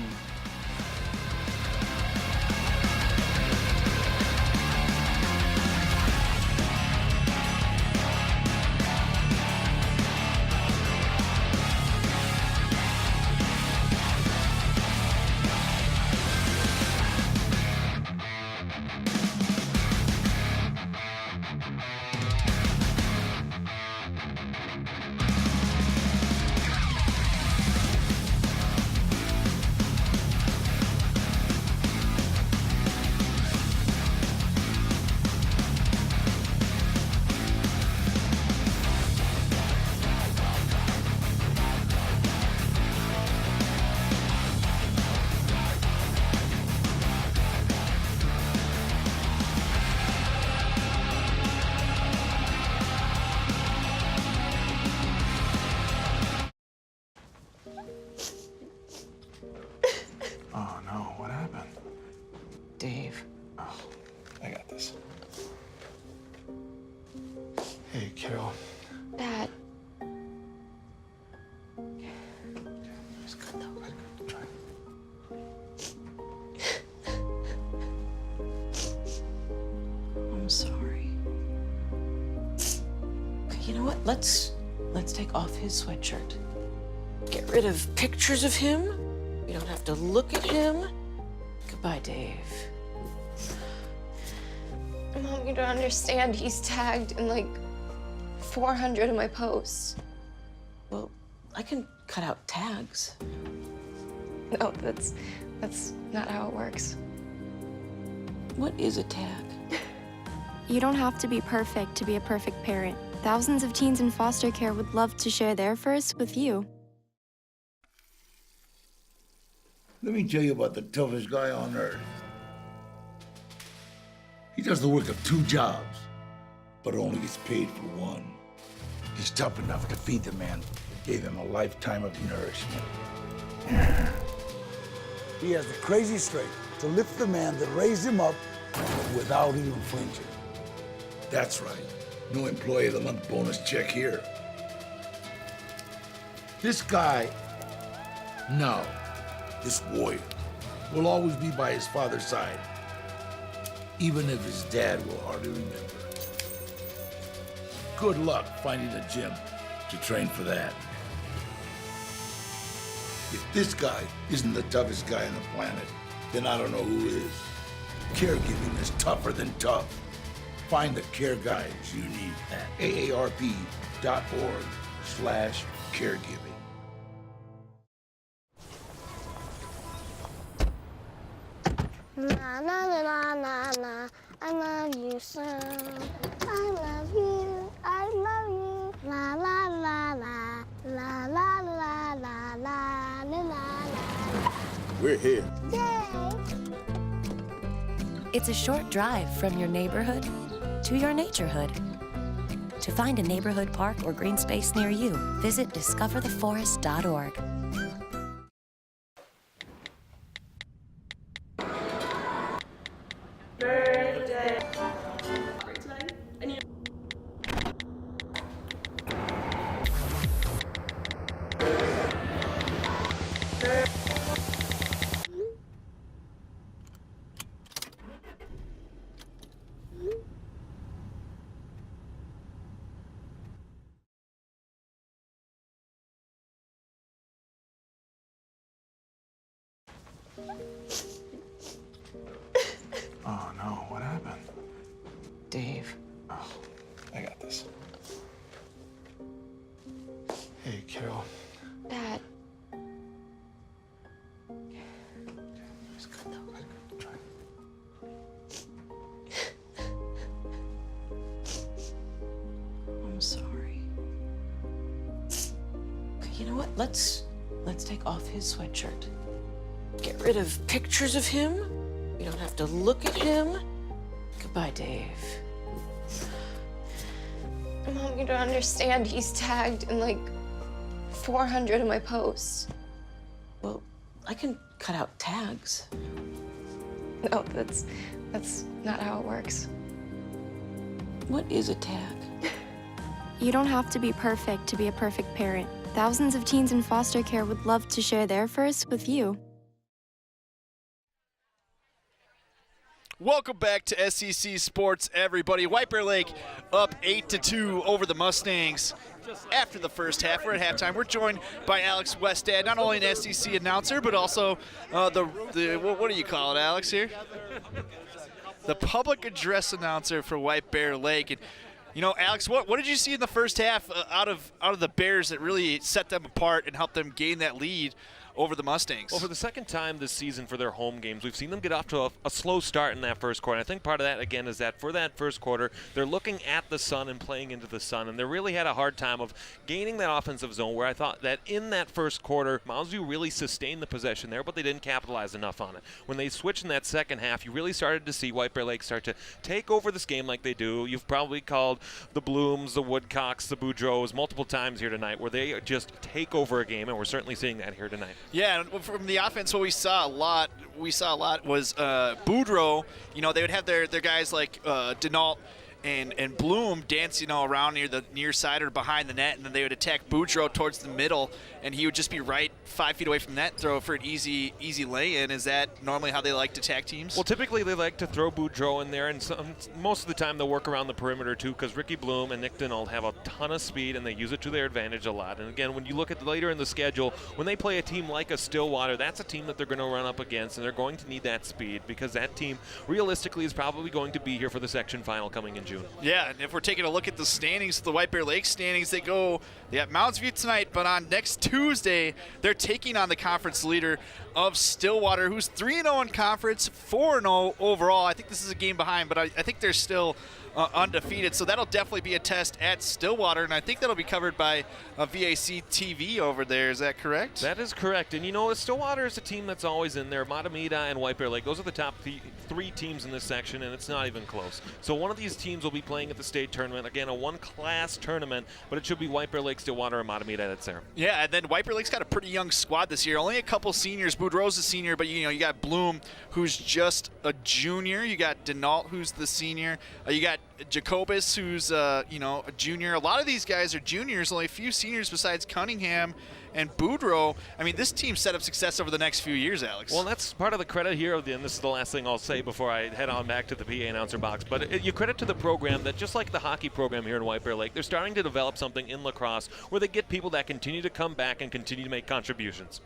Oh no, what happened? Dave. Oh, I got this. Hey, kiddo. Dad. It's good though. Good. Try. I'm sorry. Okay, you know what? Let's take off his sweatshirt. Get rid of pictures of him. We don't have to look at him. Goodbye, Dave. Mom, you don't understand. He's tagged in like 400 of my posts. Well, I can cut out tags. No, that's not how it works. What is a tag? You don't have to be perfect to be a perfect parent. Thousands of teens in foster care would love to share their first with you. Let me tell you about the toughest guy on earth. He does the work of 2 jobs, but only gets paid for one. He's tough enough to feed the man that gave him a lifetime of nourishment. He has the crazy strength to lift the man that raised him up without even flinching. That's right. No employee of the month bonus check here. This guy, no, this warrior, will always be by his father's side, even if his dad will hardly remember. Good luck finding a gym to train for that. If this guy isn't the toughest guy on the planet, then I don't know who is. Caregiving is tougher than tough. Find the care guides you need at aarp.org/caregiving. Na na na na na na, I love you so. I love you, I love you. La la la la, la la la la la la la. We're here. Yay! It's a short drive from your neighborhood to your naturehood. To find a neighborhood park or green space near you, visit discovertheforest.org. Oh no, what happened? Dave. Oh, I got this. Hey, kiddo. Dad, It's good though. It's good. Try it. I'm sorry. Okay, you know what? Let's take off his sweatshirt. Get rid of pictures of him. You don't have to look at him. Goodbye, Dave. Mom, you don't understand. He's tagged in like 400 of my posts. Well, I can cut out tags. No, that's not how it works. What is a tag? You don't have to be perfect to be a perfect parent. Thousands of teens in foster care would love to share their first with you. Welcome back to SEC Sports, everybody. White Bear Lake up 8-2 over the Mustangs. After the first half, we're at halftime. We're joined by Alex Westad, not only an SEC announcer, but also what do you call it, Alex, here? The public address announcer for White Bear Lake. And, you know, Alex, what did you see in the first half out of the Bears that really set them apart and helped them gain that lead over the Mustangs? Well, for the second time this season for their home games, we've seen them get off to a slow start in that first quarter. I think part of that, again, is that for that first quarter, they're looking at the sun and playing into the sun, and they really had a hard time of gaining that offensive zone where I thought that in that first quarter, Mounds really sustained the possession there, but they didn't capitalize enough on it. When they switched in that second half, you really started to see White Bear Lake start to take over this game like they do. You've probably called the Blooms, the Woodcocks, the Boudreaux multiple times here tonight where they just take over a game, and we're certainly seeing that here tonight. Yeah, and from the offense, what we saw a lot was Boudreaux. You know, they would have their guys like Denault and Bloom dancing all around near the near side or behind the net, and then they would attack Boudreaux towards the middle, and he would just be right 5 feet away from the net, throw for an easy lay-in. Is that normally how they like to attack teams? Well, typically they like to throw Boudreaux in there, and most of the time they'll work around the perimeter too, because Ricky Bloom and Nick Denault have a ton of speed, and they use it to their advantage a lot. And again, when you look at later in the schedule, when they play a team like a Stillwater, that's a team that they're going to run up against, and they're going to need that speed because that team realistically is probably going to be here for the section final coming in June. Yeah, and if we're taking a look at the standings, the White Bear Lake standings, they have Mounds View tonight, but on next Tuesday, they're taking on the conference leader of Stillwater, who's 3-0 in conference, 4-0 overall. I think this is a game behind, but I think they're still undefeated, so that'll definitely be a test at Stillwater, and I think that'll be covered by a VAC TV over there. Is that correct? That is correct, and you know, Stillwater is a team that's always in there. Matamita and White Bear Lake, those are the top three teams in this section, and it's not even close. So one of these teams will be playing at the state tournament. Again, a one-class tournament, but it should be White Bear Lake, Stillwater, and Matamita that's there. Yeah, and then White Bear Lake's got a pretty young squad this year. Only a couple seniors. Boudreaux's a senior, but you got Bloom, who's just a junior. You got Denault, who's the senior. You got Jacobus, who's a junior. A lot of these guys are juniors. Only a few seniors besides Cunningham and Boudreaux. I mean, this team set up success over the next few years, Alex. Well, that's part of the credit here, and this is the last thing I'll say before I head on back to the PA announcer box. But you credit to the program that, just like the hockey program here in White Bear Lake, they're starting to develop something in lacrosse where they get people that continue to come back and continue to make contributions.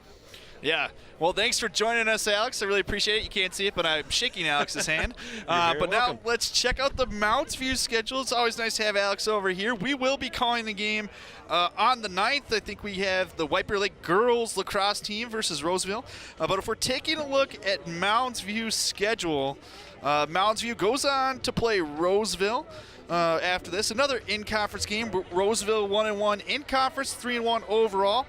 Yeah. Well, thanks for joining us, Alex. I really appreciate it. You can't see it, but I'm shaking Alex's hand. But now let's check out the Mounds View schedule. It's always nice to have Alex over here. We will be calling the game on the 9th. I think we have the White Bear Lake girls lacrosse team versus Roseville. But if we're taking a look at Mounds View's schedule, Mounds View goes on to play Roseville. After this, another in-conference game. Roseville 1-1 in conference, 3-1 overall.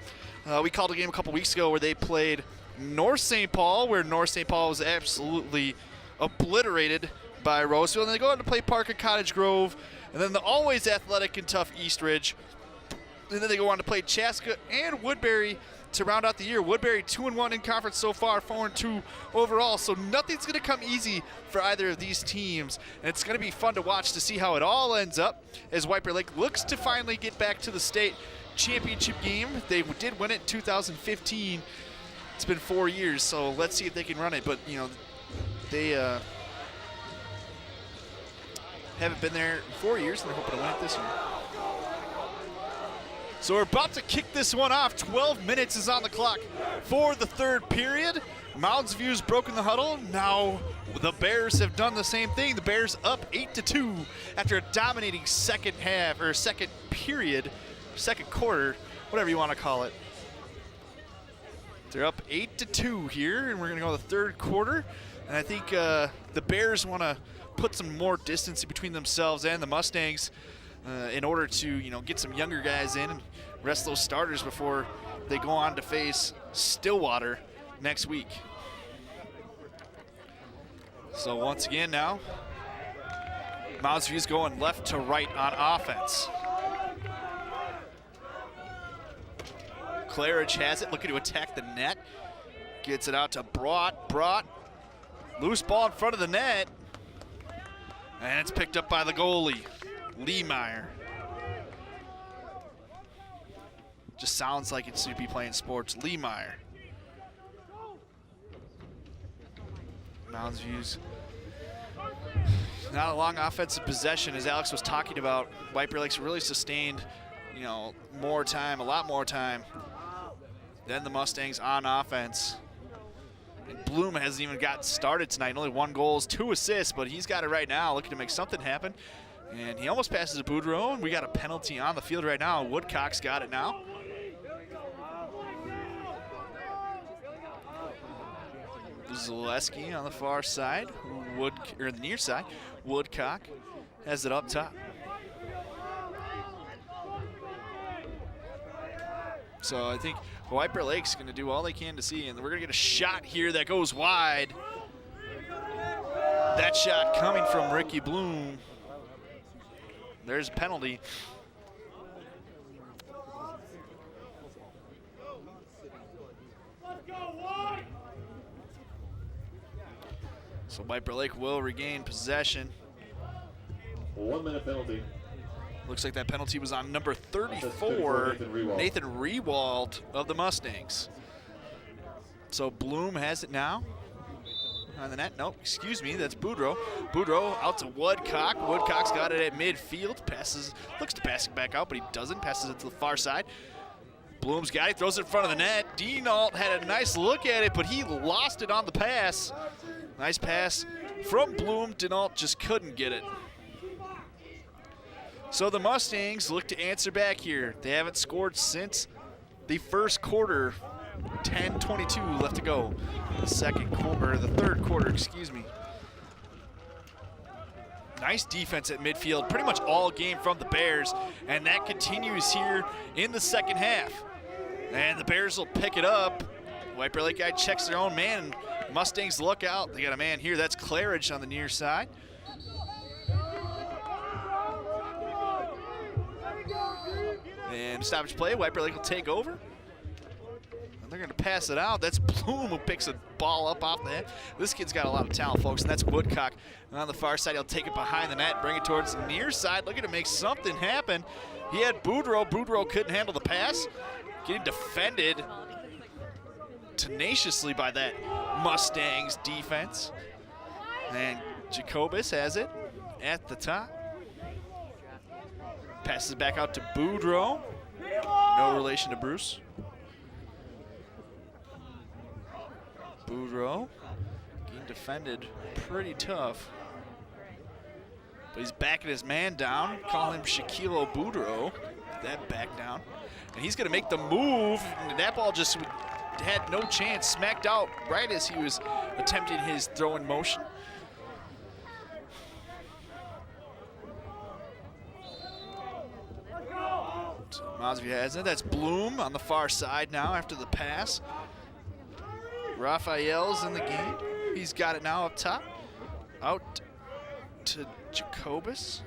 We called a game a couple weeks ago where they played North St. Paul, where North St. Paul was absolutely obliterated by Roseville. And then they go on to play Park and Cottage Grove, and then the always athletic and tough Eastridge. And then they go on to play Chaska and Woodbury to round out the year. Woodbury 2-1 in conference so far, 4-2 overall. So nothing's going to come easy for either of these teams. And it's going to be fun to watch to see how it all ends up as White Bear Lake looks to finally get back to the state championship game. They did win it in 2015. It's been 4 years, so let's see if they can run it. But, you know, they haven't been there in 4 years, and they're hoping to win it this year. So we're about to kick this one off. 12 minutes is on the clock for the third period. Mounds View's broken the huddle. Now the Bears have done the same thing. The Bears up 8-2 after a dominating second half, or second period, second quarter, whatever you want to call it. They're up 8-2 here, and we're going to go to the third quarter. And I think the Bears want to put some more distance between themselves and the Mustangs in order to, you know, get some younger guys in and rest those starters before they go on to face Stillwater next week. So once again now, Mounds View's going left to right on offense. Claridge has it, looking to attack the net. Gets it out to Brought. Loose ball in front of the net. And it's picked up by the goalie, Leemeyer. Just sounds like it should be playing sports. Leemeyer. Mounds View's not a long offensive possession, as Alex was talking about. White Bear Lake's really sustained, you know, more time, a lot more time than the Mustangs on offense. And Bloom hasn't even gotten started tonight. Only 1 goal, 2 assists, but he's got it right now, looking to make something happen. And he almost passes to Boudreau, and we got a penalty on the field right now. Woodcock's got it now. Zaleski on the far side, or the near side. Woodcock has it up top. So I think White Bear Lake's going to do all they can to see, and we're going to get a shot here that goes wide. That shot coming from Ricky Bloom. There's a penalty. So White Bear Lake will regain possession. 1 minute penalty. Looks like that penalty was on number 34, Nathan Rewald of the Mustangs. So Bloom has it now on the net. Nope, excuse me, that's Boudreau. Boudreau out to Woodcock. Woodcock's got it at midfield. Passes, looks to pass it back out, but he doesn't. Passes it to the far side. Bloom's got it, throws it in front of the net. Denault had a nice look at it, but he lost it on the pass. Nice pass from Bloom. Denault just couldn't get it. So the Mustangs look to answer back here. They haven't scored since the first quarter. 10:22 left to go. The third quarter, excuse me. Nice defense at midfield, pretty much all game from the Bears, and that continues here in the second half. And the Bears will pick it up. White Bear Lake guy checks their own man. Mustangs look out. They got a man here. That's Claridge on the near side. And stoppage play. White Bear Lake will take over. And they're going to pass it out. That's Bloom who picks a ball up off the head. This kid's got a lot of talent, folks, and that's Woodcock. And on the far side, he'll take it behind the net, bring it towards the near side, looking to make something happen. He had Boudreau. Boudreau couldn't handle the pass. Getting defended tenaciously by that Mustangs defense. And Jacobus has it at the top. Passes back out to Boudreau. No relation to Bruce. Boudreau getting defended pretty tough. But he's backing his man down. Call him Shaquille Boudreau. That back down. And he's going to make the move. And that ball just had no chance. Smacked out right as he was attempting his throw in motion. So Mosby has it. That's Bloom on the far side now after the pass. Raphael's in the game. He's got it now up top. Out to Jacobus.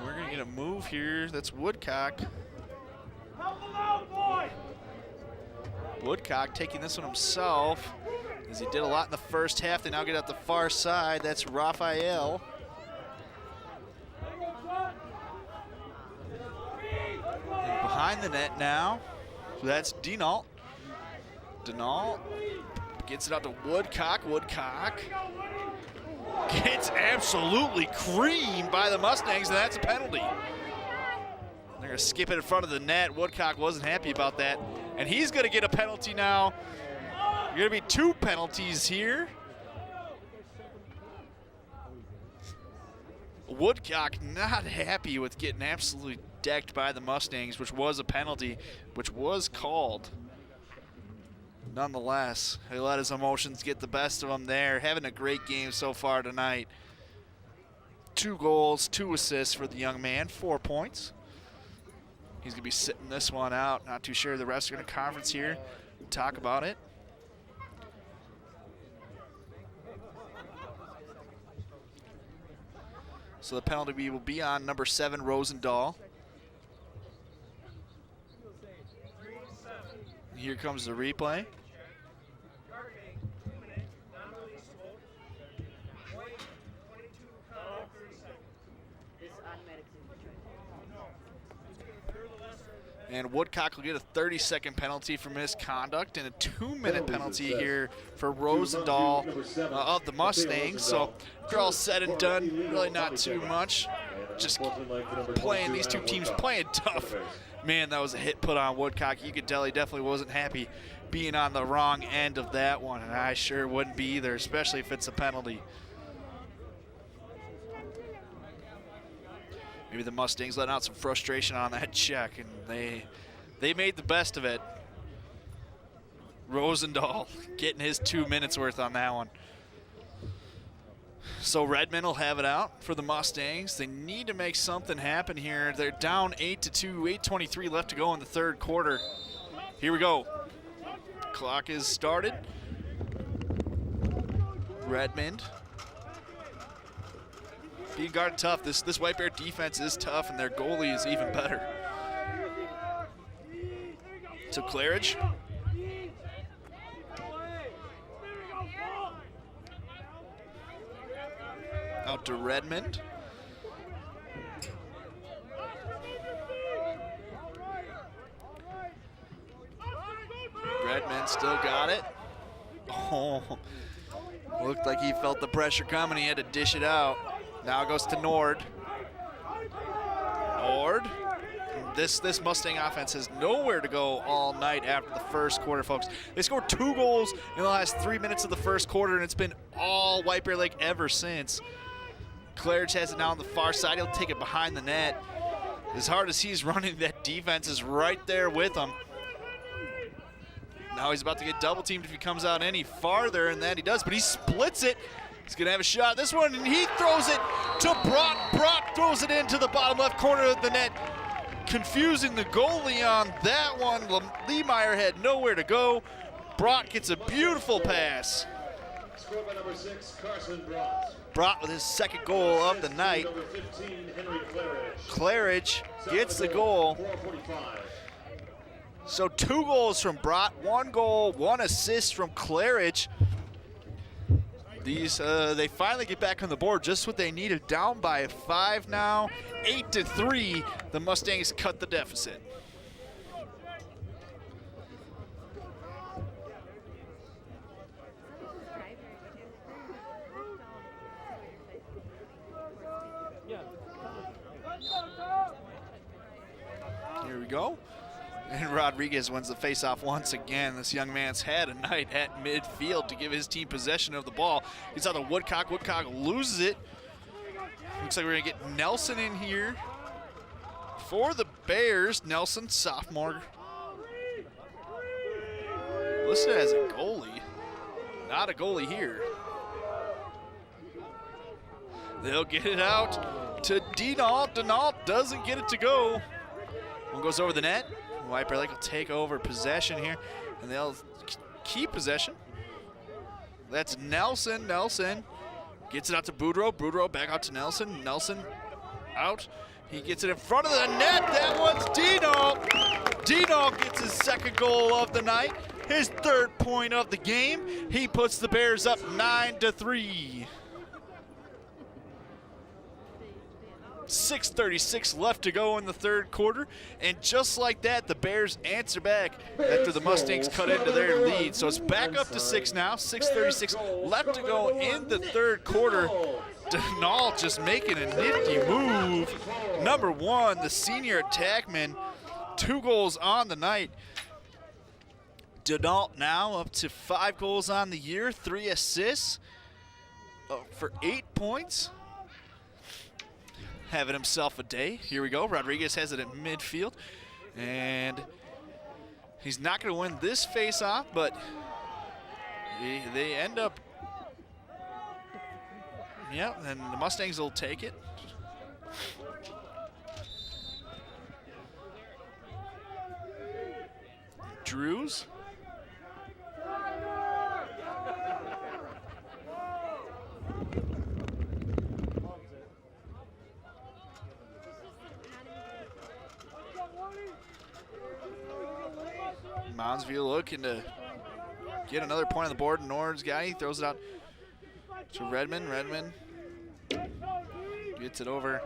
We're going to get a move here. That's Woodcock. Woodcock taking this one himself, as he did a lot in the first half. They now get out the far side. That's Raphael. And behind the net now, that's Denault. Denault gets it out to Woodcock. Woodcock gets absolutely creamed by the Mustangs, and that's a penalty. They're going to skip it in front of the net. Woodcock wasn't happy about that. And he's going to get a penalty now. Going to be 2 penalties here. Woodcock not happy with getting absolutely decked by the Mustangs, which was a penalty, which was called. Nonetheless, he let his emotions get the best of him there. Having a great game so far tonight. 2 goals, 2 assists for the young man, 4 points. He's going to be sitting this one out. Not too sure the refs are going to conference here and talk about it. So the penalty will be on number 7, Rosendahl. Here comes the replay. And Woodcock will get a 30-second penalty for misconduct and a 2-minute penalty here for Rosendahl of the Mustangs. So after all said and done, really not too much. Just playing, these 2 teams playing tough. Man, that was a hit put on Woodcock. You could tell he definitely wasn't happy being on the wrong end of that one, and I sure wouldn't be either, especially if it's a penalty. Maybe the Mustangs letting out some frustration on that check, and they made the best of it. Rosendahl getting his 2 minutes worth on that one. So Redmond will have it out for the Mustangs. They need to make something happen here. They're down 8-2, 8:23 left to go in the 3rd quarter. Here we go. Clock is started. Redmond being guarded tough. This White Bear defense is tough, and their goalie is even better. So Claridge. Out to Redmond. Redmond still got it. Oh, looked like he felt the pressure coming. He had to dish it out. Now it goes to Nord. Nord. This Mustang offense has nowhere to go all night after the first quarter, folks. They scored 2 goals in the last 3 minutes of the first quarter, and it's been all White Bear Lake ever since. Claridge has it now on the far side. He'll take it behind the net. As hard as he's running, that defense is right there with him. Now he's about to get double teamed if he comes out any farther, and that he does, but he splits it. He's gonna have a shot this one, and he throws it to Brock. Brock throws it into the bottom left corner of the net, confusing the goalie on that one. Leemeyer had nowhere to go. Brock gets a beautiful pass. Scored by number 6, Carson Brock. Brock with his 2nd goal of the night. Number 15, Henry Claridge gets the goal. 4:45. So 2 goals from Brock, 1 goal, 1 assist from Claridge. These they finally get back on the board, just what they needed. Down by 5 now, 8-3. The Mustangs cut the deficit. Here we go. And Rodriguez wins the faceoff once again. This young man's had a night at midfield to give his team possession of the ball. He's on the Woodcock. Woodcock loses it. Looks like we're going to get Nelson in here for the Bears. Nelson, sophomore. Listed as a goalie. Not a goalie here. They'll get it out to Denault. Denault doesn't get it to go. One goes over the net. White Bear Lake will take over possession here, and they'll keep possession. That's Nelson. Nelson gets it out to Boudreaux. Boudreaux back out to Nelson. Nelson out. He gets it in front of the net. That one's Dino. Dino gets his second goal of the night, his third point of the game. He puts the Bears up 9-3. 6:36 left to go in the third quarter, and just like that, the Bears answer back after the Mustangs cut into their lead. So it's back up to 6 now. 6:36 left to go in the third quarter. Denault just making a nifty move. Number 1, the senior attackman, 2 goals on the night. Denault now up to 5 goals on the year, 3 assists for 8 points. Having himself a day. Here we go. Rodriguez has it at midfield. And he's not going to win this face-off, but they end up, yeah, and the Mustangs will take it. Drews. Moundsville looking to get another point on the board. Nord's guy, he throws it out to Redmond. Redmond gets it over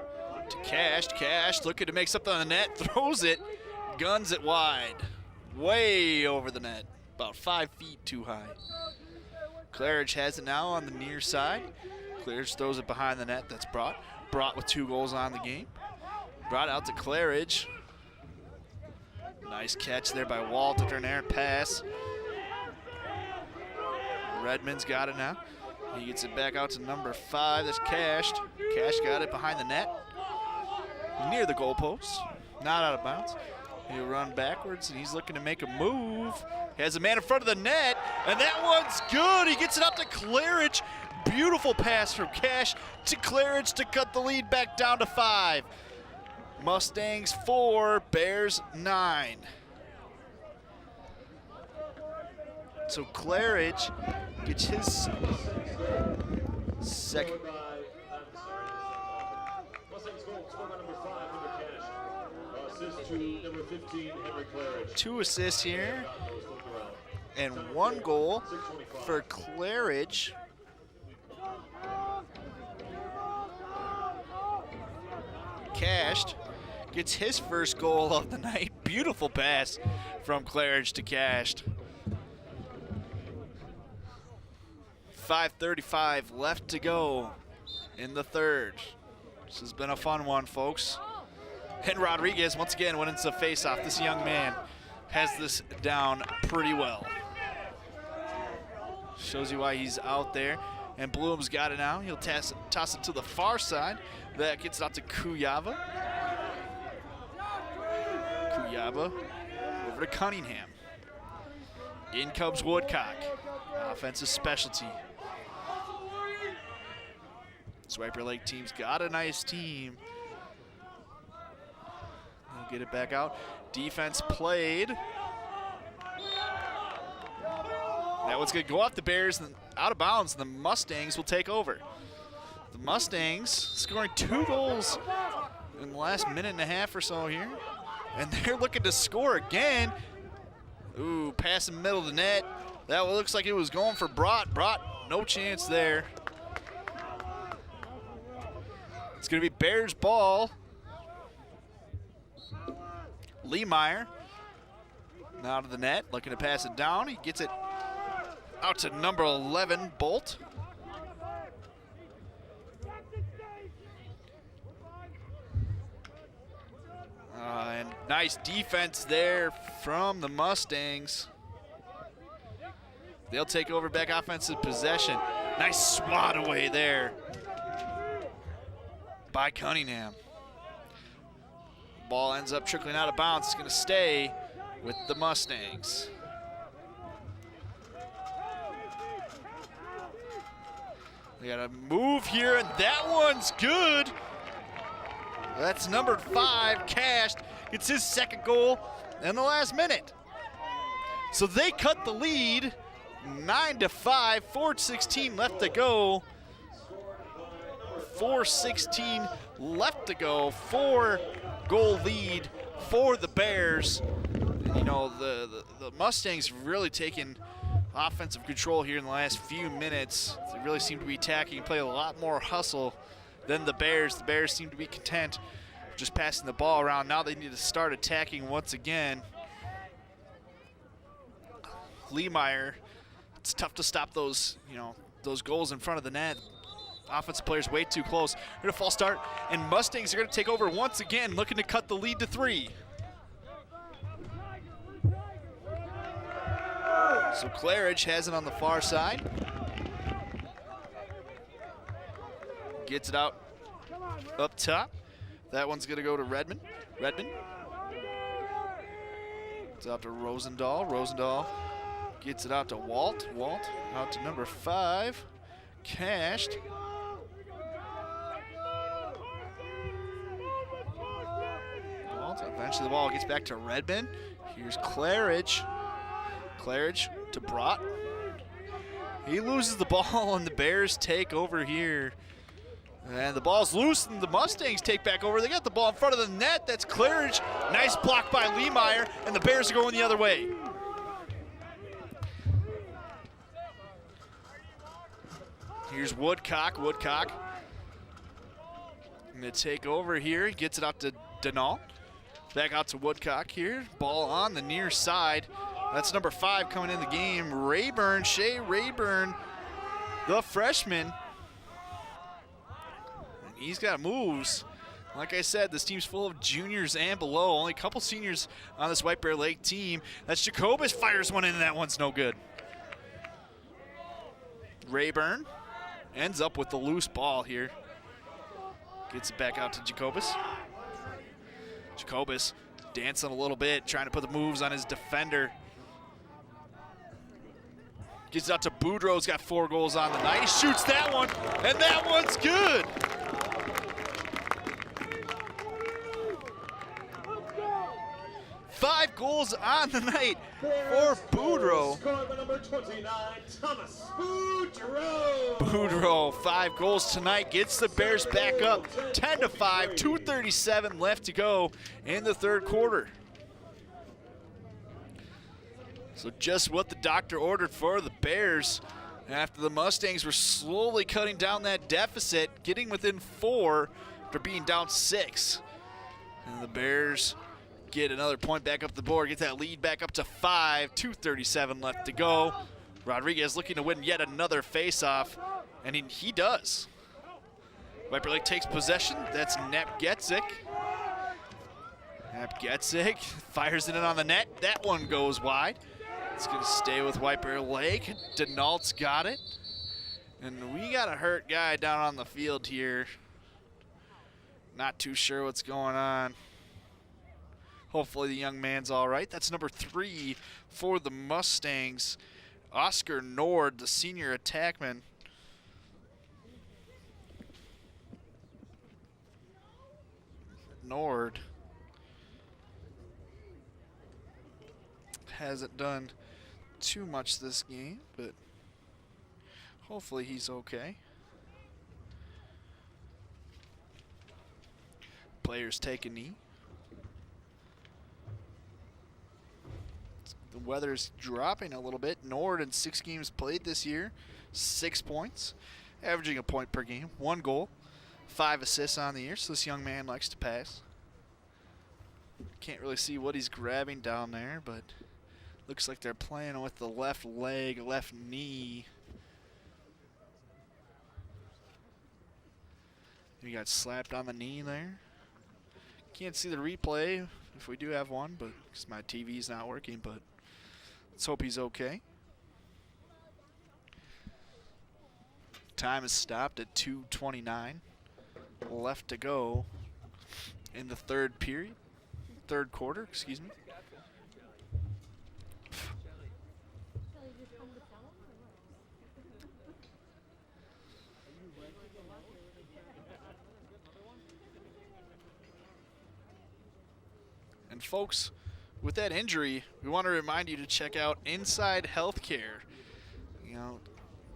to Cash. Cash looking to make something on the net, throws it, guns it wide. Way over the net, about 5 feet too high. Claridge has it now on the near side. Claridge throws it behind the net. That's Brought. Brought with 2 goals on the game. Brought out to Claridge. Nice catch there by Walt after an errant pass. Redmond's got it now. He gets it back out to number 5. That's Cash. Cash got it behind the net. Near the goalpost. Not out of bounds. He'll run backwards, and he's looking to make a move. He has a man in front of the net, and that one's good. He gets it up to Claridge. Beautiful pass from Cash to Claridge to cut the lead back down to 5. Mustangs 4, Bears 9. So Claridge gets his second. Two assists here, and 1 goal for Claridge. Cashed gets his first goal of the night. Beautiful pass from Claridge to Cashed. 5:35 left to go in the third. This has been a fun one, folks. And Rodriguez, once again, when it's a face-off, this young man has this down pretty well. Shows you why he's out there. And Bloom's got it now. He'll toss it to the far side. That gets it out to Kuyava. Kuyava over to Cunningham. In comes Woodcock. Offensive specialty. Swiper Lake team's got a nice team. They'll get it back out. Defense played. That one's going to go off the Bears and out of bounds, and the Mustangs will take over. The Mustangs scoring 2 goals in the last minute and a half or so here. And they're looking to score again. Ooh, pass in the middle of the net. That looks like it was going for Brought. Brought, no chance there. It's going to be Bears ball. Leemeyer now to the net, looking to pass it down. He gets it out to number 11, Bolt. And nice defense there from the Mustangs. They'll take over back offensive possession. Nice swat away there by Cunningham. Ball ends up trickling out of bounds. It's going to stay with the Mustangs. They got a move here, and that one's good. That's number 5, Cashed. It's his second goal in the last minute. So they cut the lead 9-5, 4:16 left to go. 4:16 left to go. 4-goal lead for the Bears. And, you know, the Mustangs really taken offensive control here in the last few minutes. They really seem to be attacking, play a lot more hustle than the Bears. The Bears seem to be content just passing the ball around. Now they need to start attacking once again. Leemeyer, it's tough to stop those, you know, those goals in front of the net. Offensive players way too close. They're gonna false start, and Mustangs are gonna take over once again, looking to cut the lead to 3. So Claridge has it on the far side. Gets it out up top. That one's gonna go to Redmond. It's out to Rosendahl. Rosendahl gets it out to Walt. Walt out to number 5. Cashed. Walt, eventually the ball gets back to Redmond. Here's Claridge. Claridge to Brott. He loses the ball and the Bears take over here. And the ball's loose and the Mustangs take back over. They got the ball in front of the net. That's Claridge. Nice block by Leemeyer, and the Bears are going the other way. Here's Woodcock. Woodcock going to take over here. He gets it out to Denault. Back out to Woodcock here. Ball on the near side. That's number 5 coming in the game. Rayburn, Shea Rayburn, the freshman. He's got moves. Like I said, this team's full of juniors and below. Only a couple seniors on this White Bear Lake team. That's Jacobus, fires one in, and that one's no good. Rayburn ends up with the loose ball here. Gets it back out to Jacobus. Jacobus dancing a little bit, trying to put the moves on his defender. Gets it out to Boudreaux, he's got 4 goals on the night. He shoots that one, and that one's good. Five goals on the night for Boudreaux. Number 29, Thomas Boudreaux. Boudreaux, 5 goals tonight, gets the Bears back up 10-5, 2:37 left to go in the third quarter. So just what the doctor ordered for the Bears after the Mustangs were slowly cutting down that deficit, getting within 4 after being down 6. And the Bears get another point back up the board, get that lead back up to 5, 2:37 left to go. Rodriguez looking to win yet another face-off, and he does. White Bear Lake takes possession. That's Napgetzik. Napgetzik fires it in on the net. That one goes wide. It's going to stay with White Bear Lake. Denault's got it. And we got a hurt guy down on the field here. Not too sure what's going on. Hopefully the young man's all right. That's number 3 for the Mustangs. Oscar Nord, the senior attackman. Nord hasn't done too much this game, but hopefully he's okay. Players take a knee. The weather's dropping a little bit. Nord in 6 games played this year, 6 points, averaging a point per game, 1 goal, 5 assists on the year, so this young man likes to pass. Can't really see what he's grabbing down there, but looks like they're playing with the left leg, left knee. He got slapped on the knee there. Can't see the replay if we do have one, but because my TV's not working, but let's hope he's okay. Time is stopped at 2:29 left to go in the third quarter, excuse me. And folks, with that injury, we want to remind you to check out Inside Healthcare. you know,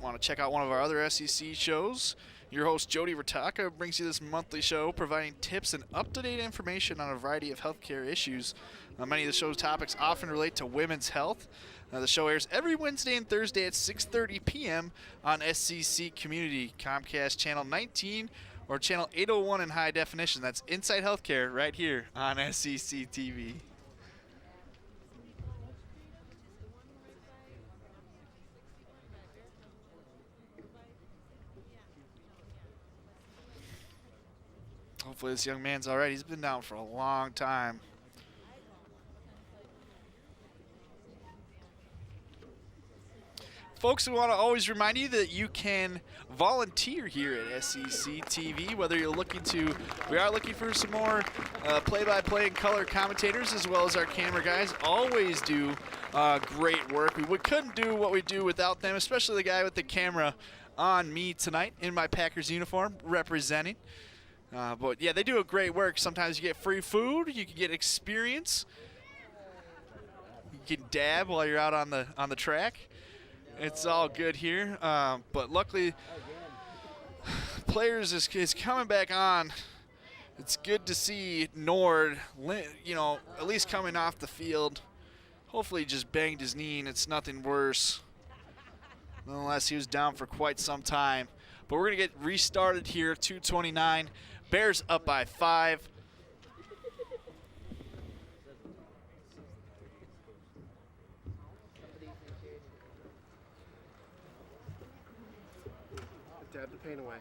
want to check out one of our other SEC shows, your host Jody Ritaka brings you this monthly show providing tips and up-to-date information on a variety of healthcare issues. Many of the show's topics often relate to women's health. The show airs every Wednesday and Thursday at 6:30 p.m. on SEC Community, Comcast Channel 19 or Channel 801 in high definition. That's Inside Healthcare right here on SEC TV. Hopefully this young man's all right. He's been down for a long time. Folks, we want to always remind you that you can volunteer here at SEC TV, whether you're looking to, we are looking for some more play-by-play and color commentators, as well as our camera guys. Always do great work. We couldn't do what we do without them, especially the guy with the camera on me tonight in my Packers uniform representing. But yeah, they do a great work. Sometimes you get free food, you can get experience, you can dab while you're out on the track. It's all good here, but luckily, players is coming back on. It's good to see Nord, you know, at least coming off the field. Hopefully, he just banged his knee, and it's nothing worse. Nonetheless, he was down for quite some time. But we're gonna get restarted here. 2:29. Bears up by 5. Dab the paint away.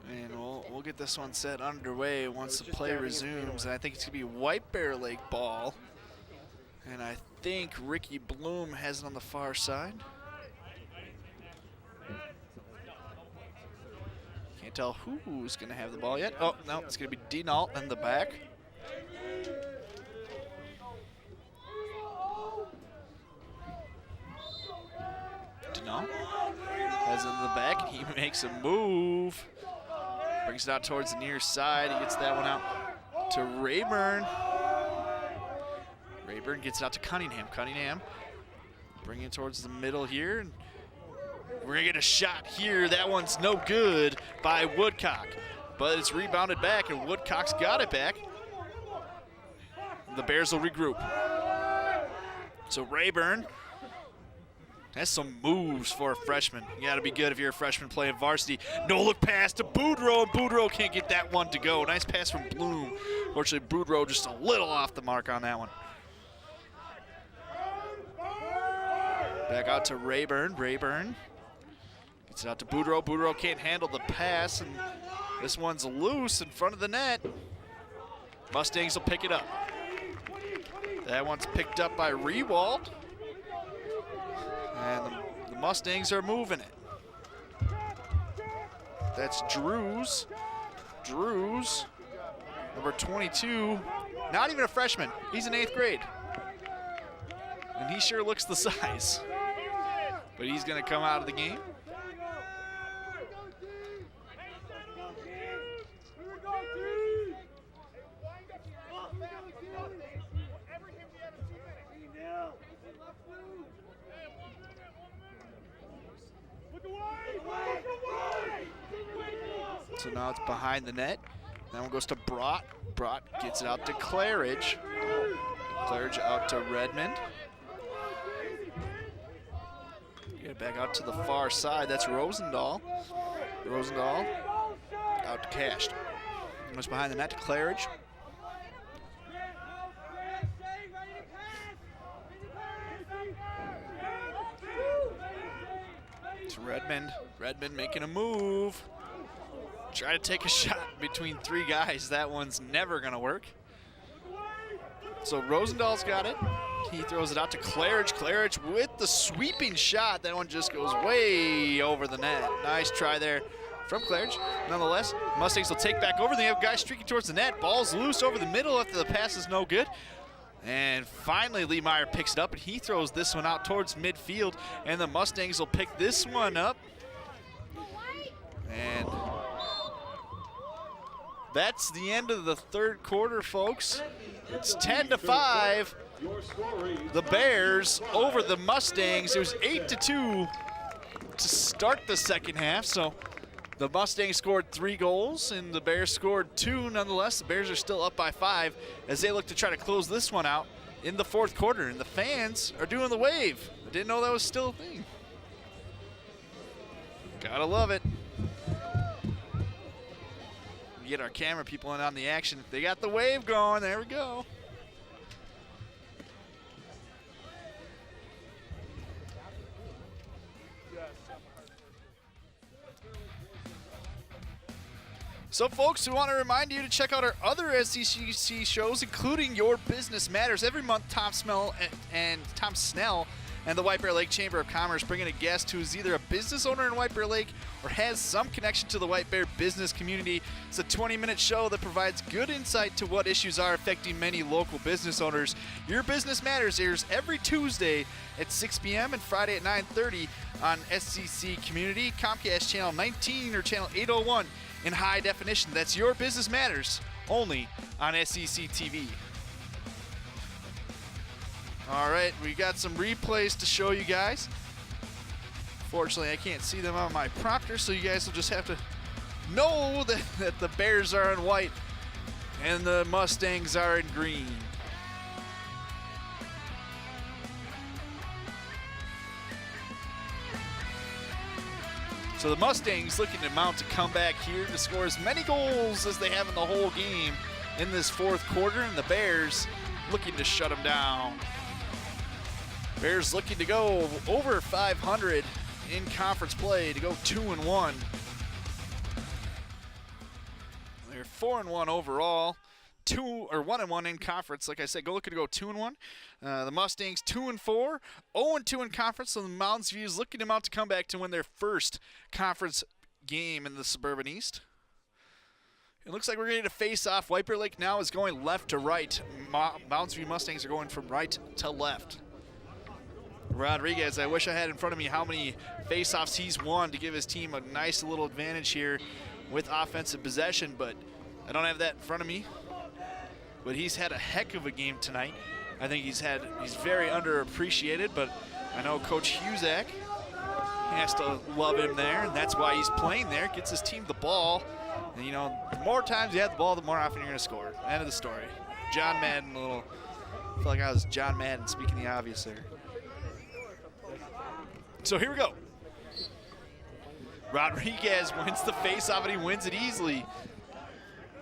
And we'll get this one set underway once the play resumes. And I think it's going to be White Bear Lake ball. And I think Ricky Bloom has it on the far side. Can't tell who's going to have the ball yet. Oh, no, it's going to be Denault in the back. Denault has it in the back, and he makes a move. Brings it out towards the near side. He gets that one out to Rayburn. Rayburn gets it out to Cunningham. Cunningham bringing it towards the middle here. And we're going to get a shot here. That one's no good by Woodcock. But it's rebounded back, and Woodcock's got it back. The Bears will regroup. So Rayburn has some moves for a freshman. You got to be good if you're a freshman playing varsity. No look pass to Boudreaux, and Boudreaux can't get that one to go. Nice pass from Bloom. Fortunately, Boudreaux just a little off the mark on that one. Back out to Rayburn. Rayburn gets it out to Boudreaux. Boudreaux can't handle the pass, and this one's loose in front of the net. Mustangs will pick it up. That one's picked up by Rewald. And the Mustangs are moving it. That's Drews. Drews, number 22, not even a freshman. He's in 8th grade. And he sure looks the size. But he's going to come out of the game. So now it's behind the net. That one goes to Brott. Brott gets it out to Claridge. Claridge out to Redmond. Get it back out to the far side. That's Rosendahl. Rosendahl out to Cashed. Goes behind the net to Claridge. It's Redmond. Redmond making a move. Try to take a shot between 3 guys. That one's never going to work. So Rosendahl's got it. He throws it out to Claridge. Claridge with the sweeping shot. That one just goes way over the net. Nice try there from Claridge. Nonetheless, Mustangs will take back over. They have guys streaking towards the net. Ball's loose over the middle after the pass is no good. And finally, Lee Meyer picks it up, and he throws this one out towards midfield. And the Mustangs will pick this one up. And that's the end of the 3rd quarter, folks. It's 10-5. the Bears over the Mustangs. It was 8-2 to start the second half, so the Mustangs scored 3 goals and the Bears scored 2 nonetheless. The Bears are still up by 5 as they look to try to close this one out in the fourth quarter, and the fans are doing the wave. I didn't know that was still a thing. Gotta love it. Get our camera people in on the action. They got the wave going. There we go. So, folks, we want to remind you to check out our other SCCC shows, including Your Business Matters. Every month, Tom Snell and the White Bear Lake Chamber of Commerce bring in a guest who is either a business owner in White Bear Lake or has some connection to the White Bear business community. It's a 20-minute show that provides good insight to what issues are affecting many local business owners. Your Business Matters airs every Tuesday at 6 p.m. and Friday at 9:30 on SCC Community, Comcast Channel 19 or Channel 801 in high definition. That's Your Business Matters, only on SCC TV. All right, we got some replays to show you guys. Fortunately, I can't see them on my prompter, so you guys will just have to know that the Bears are in white and the Mustangs are in green. So the Mustangs looking to mount a comeback here to score as many goals as they have in the whole game in this fourth quarter, and the Bears looking to shut them down. Bears looking to go over 500 in conference play to go 2-1. They're 4-1 overall, 1-1 in conference. Like I said, looking to go 2-1. The Mustangs 2-4, 0-2 in conference. So the Mounds Views looking to mount to come back to win their first conference game in the Suburban East. It looks like we're ready to face off. White Bear Lake now is going left to right. Mounds View Mustangs are going from right to left. Rodriguez, I wish I had in front of me how many face-offs he's won to give his team a nice little advantage here with offensive possession, but I don't have that in front of me. But he's had a heck of a game tonight. I think he's very underappreciated, but I know Coach Huzak has to love him there, and that's why he's playing there. Gets his team the ball, and you know, the more times you have the ball, the more often you're going to score. End of the story. John Madden, I feel like I was John Madden speaking the obvious there. So here we go. Rodriguez wins the face-off, and he wins it easily.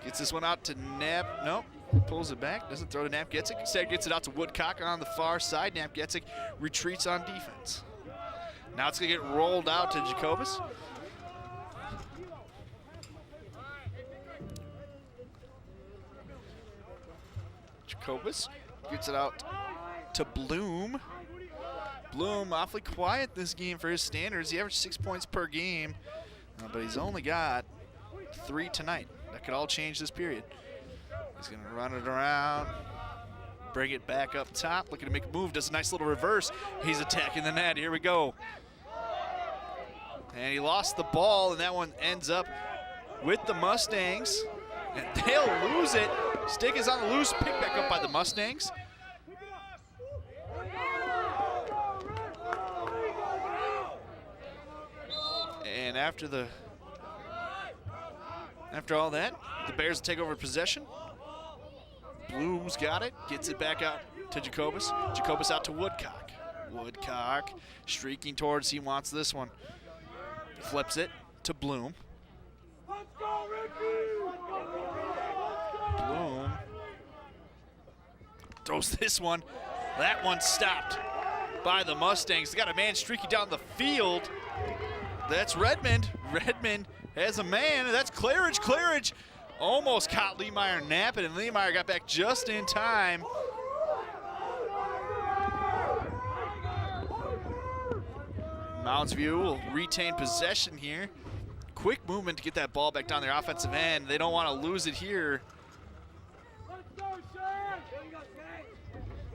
Gets this one out to Knapp. Nope. Pulls it back. Doesn't throw to Knapp. Gets it. Instead gets it out to Woodcock on the far side. Knapp gets it. Retreats on defense. Now it's going to get rolled out to Jacobus. Jacobus gets it out to Bloom. Bloom awfully quiet this game for his standards. He averaged 6 points per game, but he's only got 3 tonight. That could all change this period. He's going to run it around, bring it back up top, looking to make a move, does a nice little reverse. He's attacking the net. Here we go. And he lost the ball, and that one ends up with the Mustangs. And they'll lose it. Stick is on the loose, picked back up by the Mustangs. And after all that, the Bears will take over possession. Bloom's got it, gets it back out to Jacobus. Jacobus out to Woodcock. Woodcock streaking towards, he wants this one. Flips it to Bloom. Bloom throws this one. That one stopped by the Mustangs. They got a man streaking down the field. That's Redmond. Redmond has a man, and that's Claridge. Claridge almost caught Lehmeyer napping, and Lehmeyer got back just in time. Mounds View will retain possession here. Quick movement to get that ball back down their offensive end. They don't want to lose it here.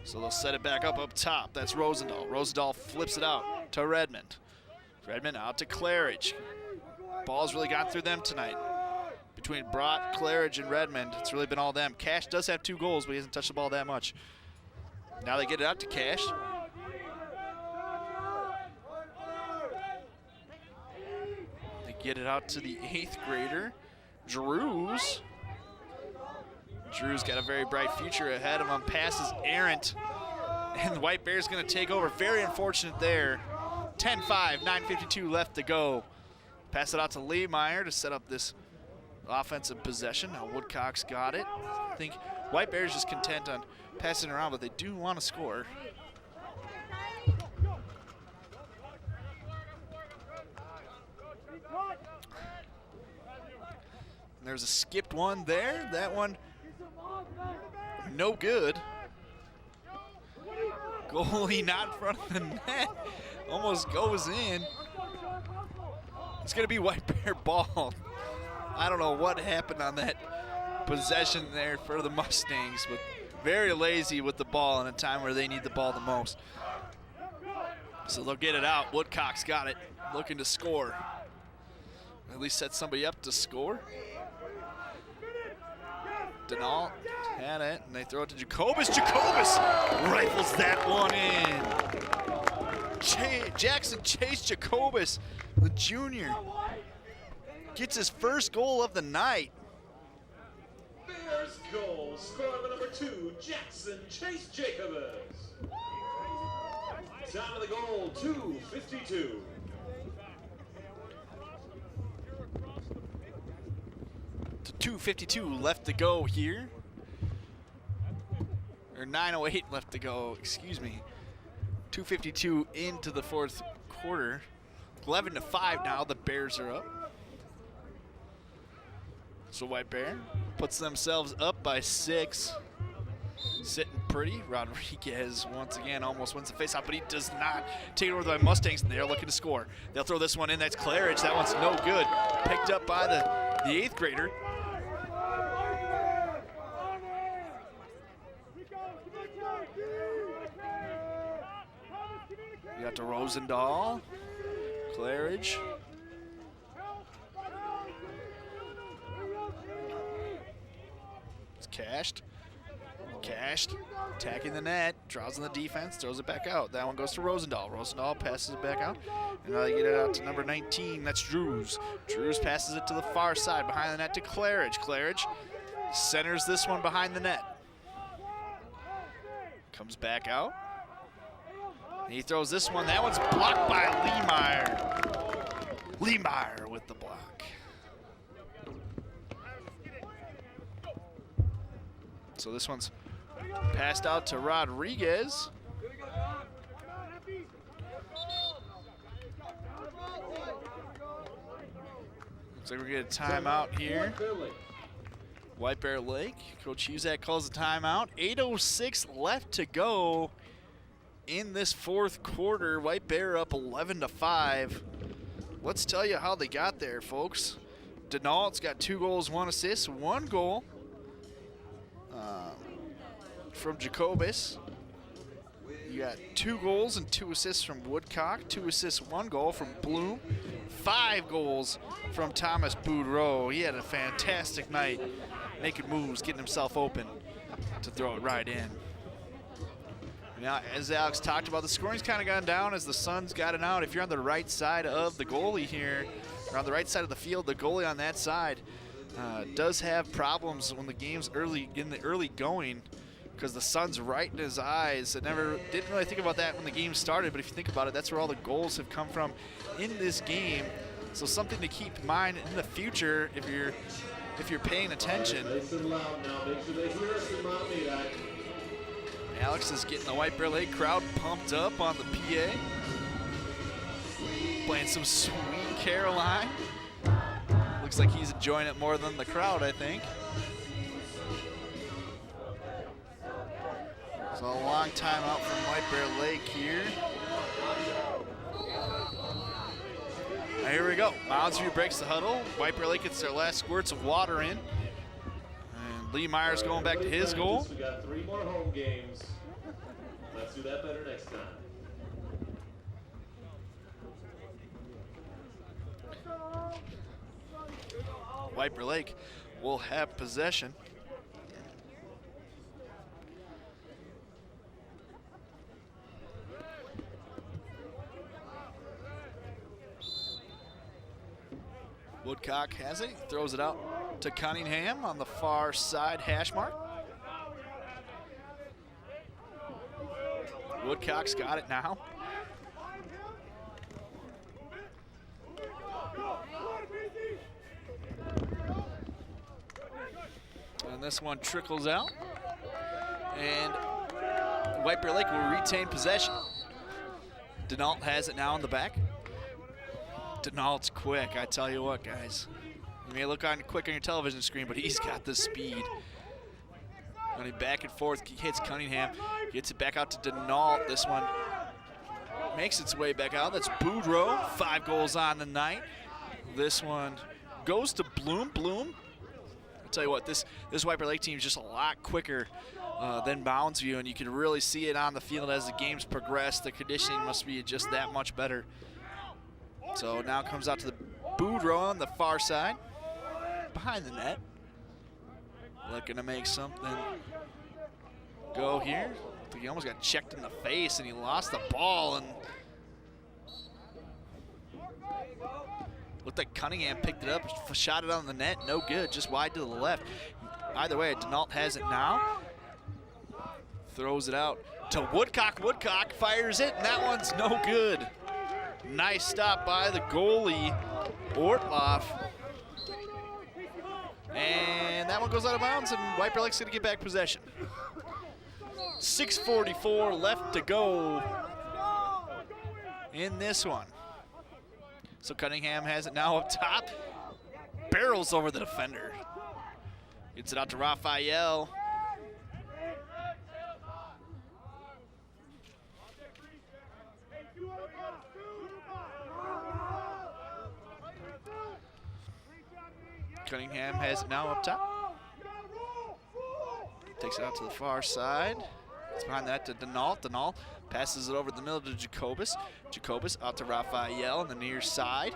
So they'll set it back up top. That's Rosendahl. Rosendahl flips it out to Redmond. Redmond out to Claridge. Ball's really got through them tonight. Between Brott, Claridge, and Redmond, it's really been all them. Cash does have 2 goals, but he hasn't touched the ball that much. Now they get it out to Cash. They get it out to the 8th grader, Drews. Drew's got a very bright future ahead of him. Passes errant. And the White Bear's going to take over. Very unfortunate there. 10-5, 9:52 left to go. Pass it out to Lehmeyer to set up this offensive possession. Now Woodcock's got it. I think White Bear's just content on passing around, but they do want to score. There's a skipped one there. That one, no good. Goalie not in front of the net. Almost goes in. It's going to be White Bear ball. I don't know what happened on that possession there for the Mustangs, but very lazy with the ball in a time where they need the ball the most. So they'll get it out. Woodcock's got it, looking to score. At least set somebody up to score. Denault had it, and they throw it to Jacobus. Jacobus rifles that one in. Jackson Chase Jacobus, the junior, gets his first goal of the night. Bears goal, scorer number 2, Jackson Chase Jacobus. Time of the goal, 2:52. To 2:52 left to go here. Or 9:08 left to go, excuse me. 2:52 into the 4th quarter. 11-5 now, the Bears are up. So White Bear puts themselves up by 6. Sitting pretty. Rodriguez once again almost wins the faceoff, but he does not. Take it over by Mustangs, and they're looking to score. They'll throw this one in. That's Claridge. That one's no good. Picked up by the 8th grader. You got to Rosendahl. Claridge. It's cashed. Attacking the net, draws on the defense, throws it back out. That one goes to Rosendahl. Rosendahl passes it back out, and now they get it out to number 19. That's Drews. Drews passes it to the far side, behind the net to Claridge. Claridge centers this one behind the net. Comes back out. And he throws this one. That one's blocked by Lehmeyer. Lehmeyer with the block. So this one's passed out to Rodriguez. Looks like we're getting a timeout here. White Bear Lake. Coach Huzak calls the timeout. 8:06 left to go in this 4th quarter. White Bear up 11-5. Let's tell you how they got there, folks. Denault's got 2 goals, 1 assist, 1 goal from Jacobus. You got 2 goals and 2 assists from Woodcock, 2 assists, 1 goal from Bloom, 5 goals from Thomas Boudreau. He had a fantastic night, making moves, getting himself open to throw it right in. Now, as Alex talked about, the scoring's kind of gone down as the Suns got it out. If you're on the right side of the goalie here, or on the right side of the field, the goalie on that side does have problems when the game's in the early going, because the sun's right in his eyes. I didn't really think about that when the game started, but if you think about it, that's where all the goals have come from in this game. So something to keep in mind in the future if you're paying attention. Alex is getting the White Bear Lake crowd pumped up on the PA. Playing some Sweet Caroline. Looks like he's enjoying it more than the crowd, I think. So a long time out from White Bear Lake here. Now here we go. Mounds View breaks the huddle. White Bear Lake gets their last squirts of water in. And Lehmeyer's going back to his goal. We got 3 more home games. Let's do that better next time. White Bear Lake will have possession. Woodcock has it. He throws it out to Cunningham on the far side hash mark. Woodcock's got it now. And this one trickles out. And White Bear Lake will retain possession. Denault has it now in the back. Denault's quick, I tell you what, guys. You may look quick on your television screen, but he's got the speed. Running back and forth, he hits Cunningham, gets it back out to Denault. This one makes its way back out. That's Boudreaux, 5 goals on the night. This one goes to Bloom. Bloom, I'll tell you what, this White Bear Lake team is just a lot quicker than Mounds View, and you can really see it on the field as the games progress. The conditioning must be just that much better. So now comes out to the Boudreaux on the far side, behind the net. Looking to make something go here. I think he almost got checked in the face and he lost the ball, and looked like Cunningham picked it up, shot it on the net, no good, just wide to the left. Either way, Denault has it now. Throws it out to Woodcock. Woodcock fires it, and that one's no good. Nice stop by the goalie, Ortloff. And that one goes out of bounds, and White Bear Lake's going to get back possession. 6:44 left to go in this one. So Cunningham has it now up top. Barrels over the defender. Gets it out to Raphael. Cunningham has it now up top. Takes it out to the far side. It's behind that to Denault. Denault passes it over the middle to Jacobus. Jacobus out to Raphael on the near side.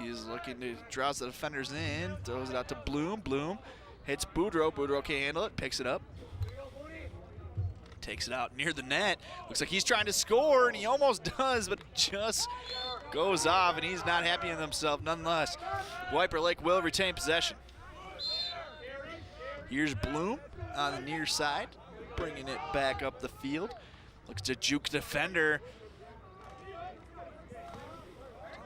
He's looking to draws the defenders in. Throws it out to Bloom. Bloom hits Boudreaux. Boudreaux can't handle it. Picks it up. Takes it out near the net. Looks like he's trying to score, and he almost does, but just goes off, and he's not happy with himself nonetheless. White Bear Lake will retain possession. Here's Bloom on the near side, bringing it back up the field. Looks to juke defender.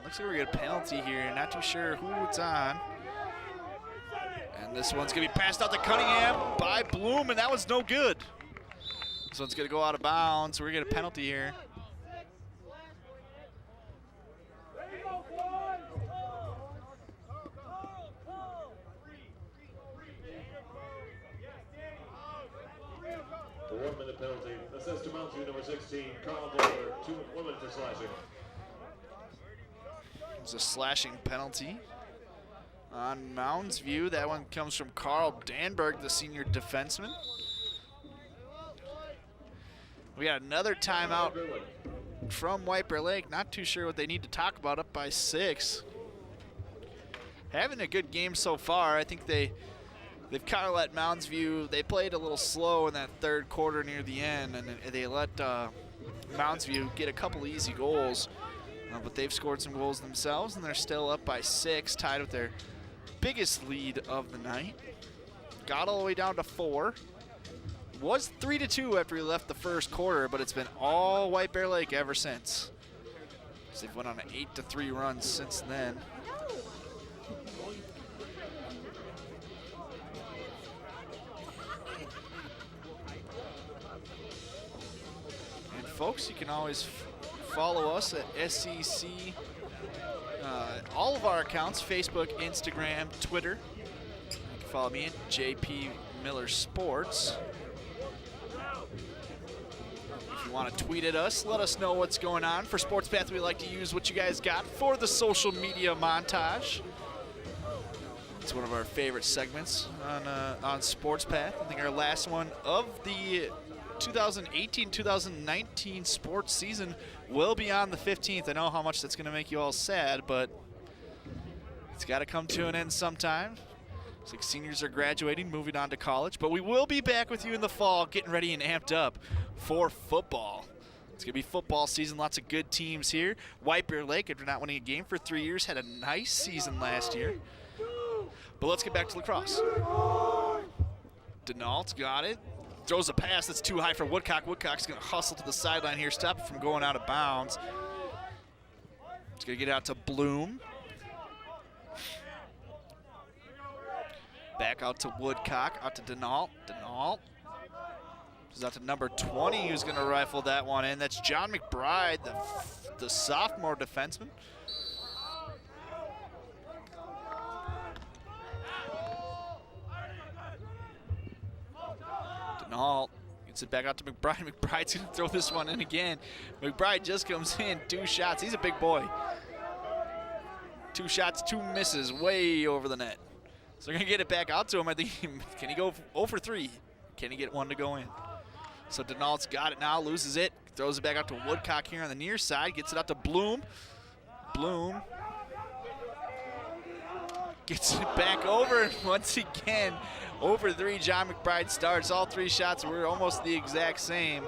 Looks like we're going to get a penalty here. Not too sure who it's on. And this one's going to be passed out to Cunningham by Bloom, and that was no good. This one's going to go out of bounds. We're going to get a penalty here. The 1-minute penalty assessed to Mounds View number 16, Carl Dover, 2 women for slashing. It's a slashing penalty on Mounds View. That one comes from Carl Danberg, the senior defenseman. We got another timeout from White Bear Lake. Not too sure what they need to talk about, up by 6. Having a good game so far. I think they've kind of let Mounds View, they played a little slow in that third quarter near the end, and they let Mounds View get a couple easy goals. But they've scored some goals themselves, and they're still up by 6, tied with their biggest lead of the night. Got all the way down to 4. Was 3-2 after we left the first quarter, but it's been all White Bear Lake ever since. So they've went on an 8-3 run since then. And folks, you can always follow us at SEC, all of our accounts, Facebook, Instagram, Twitter. You can follow me at JP Miller Sports. If you want to tweet at us, let us know what's going on. For Sports Path, we like to use what you guys got for the social media montage. It's one of our favorite segments on Sports Path. I think our last one of the 2018-2019 sports season will be on the 15th. I know how much that's going to make you all sad, but it's got to come to an end sometime. It's like seniors are graduating, moving on to college, but we will be back with you in the fall, getting ready and amped up for football. It's going to be football season, lots of good teams here. White Bear Lake, after not winning a game for 3 years, had a nice season last year. But let's get back to lacrosse. Denault's got it. Throws a pass that's too high for Woodcock. Woodcock's going to hustle to the sideline here, stop it from going out of bounds. It's going to get out to Bloom. Back out to Woodcock, out to Denault. Denault. Is out to number 20, who's going to rifle that one in. That's John McBride, the sophomore defenseman. Denault gets it back out to McBride. McBride's going to throw this one in again. McBride just comes in, 2 shots. He's a big boy. 2 shots, 2 misses, way over the net. So they're going to get it back out to him. I think, can he go 0 for 3? Can he get one to go in? So Denault's got it now, loses it, throws it back out to Woodcock here on the near side, gets it out to Bloom. Bloom gets it back over, and once again, over 3, John McBride starts. All 3 shots were almost the exact same.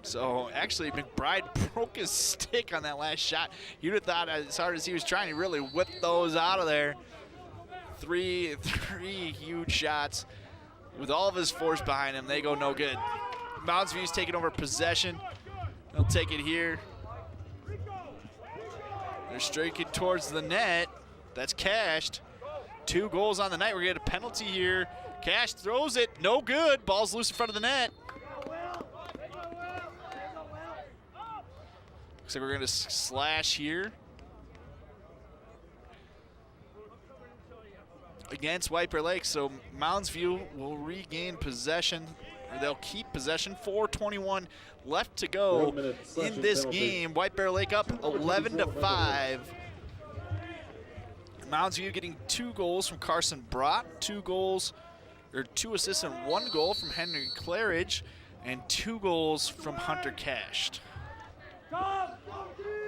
So actually, McBride broke his stick on that last shot. You'd have thought, as hard as he was trying, he really whipped those out of there. Three huge shots with all of his force behind him. They go no good. Mounds View's taking over possession. They'll take it here. They're striking towards the net. That's cashed. 2 goals on the night. We're going to get a penalty here. Cash throws it. No good. Ball's loose in front of the net. Looks like we're going to slash here against White Bear Lake. So Mounds View will regain possession, or they'll keep possession. 4:21 left to go in this game. White Bear Lake up 11-5. Mounds View getting 2 goals from Carson Brott, 2 assists and 1 goal from Henry Claridge, and 2 goals from Hunter Cashed.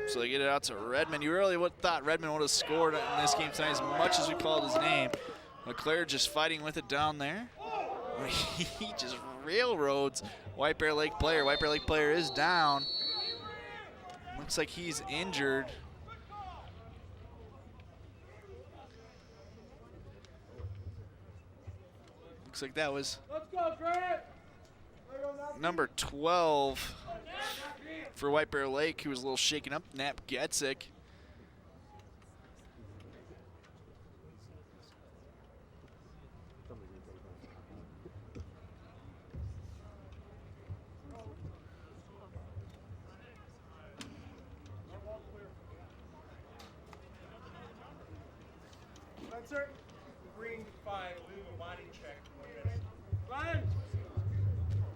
So they get it out to Redmond. You really would thought Redmond would have scored in this game tonight as much as we called his name. McClare just fighting with it down there. He just railroads White Bear Lake player. White Bear Lake player is down. Looks like he's injured. Looks like that was number 12 for White Bear Lake, who was a little shaken up. Nap Getzik. Spencer, green 5, leave a body check. Ryan!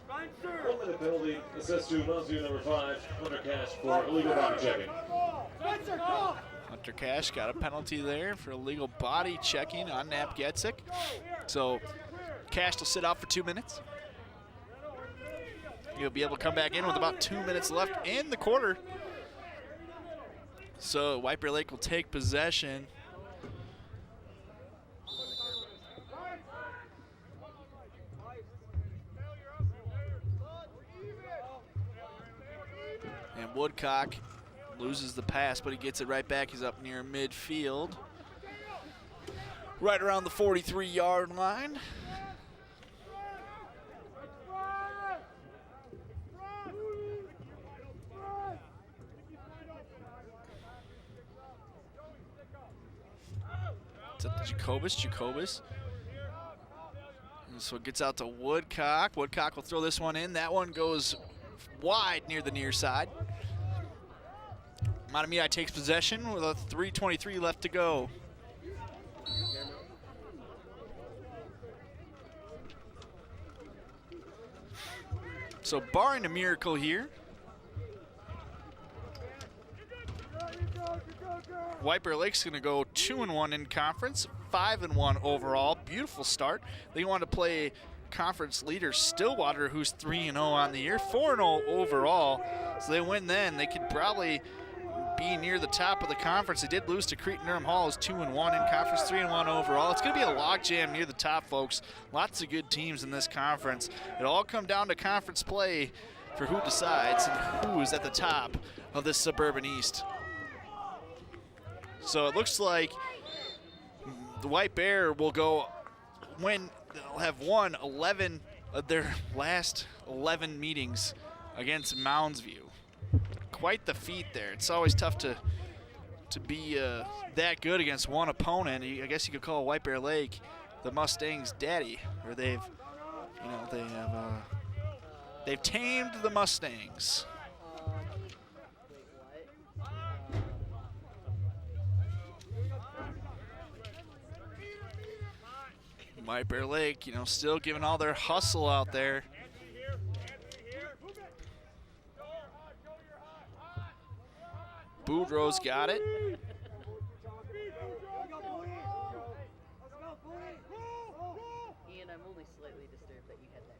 Spencer! 1 minute penalty, assessed to Mounds View number 5, Hunter Cash for illegal body checking. Spencer, go! Hunter Cash got a penalty there for illegal body checking on Nap Getzik. So Cash will sit out for 2 minutes. He'll be able to come back in with about 2 minutes left in the quarter. So White Bear Lake will take possession. And Woodcock loses the pass, but he gets it right back. He's up near midfield, right around the 43-yard line. It's up to Jacobus. And so it gets out to Woodcock. Woodcock will throw this one in. That one goes wide near the near side. Matamidi takes possession with a 3:23 left to go. So barring a miracle here, White Bear Lake's going to go 2-1 in conference, 5-1 overall. Beautiful start. They want to play conference leader Stillwater, who's 3-0 on the year, 4-0 overall. So they win then. They could probably be near the top of the conference. They did lose to Cretin-Durham Hall, is 2-1 in conference, 3-1 overall. It's going to be a logjam near the top, folks. Lots of good teams in this conference. It'll all come down to conference play for who decides and who is at the top of this Suburban East. So it looks like the White Bear will they'll have won 11 of their last 11 meetings against Mounds View. Quite the feat there. It's always tough to be that good against one opponent. I guess you could call White Bear Lake the Mustangs' daddy, or they've tamed the Mustangs. White Bear Lake, still giving all their hustle out there. Boudreaux's got it. Ian, I'm only slightly disturbed that you had that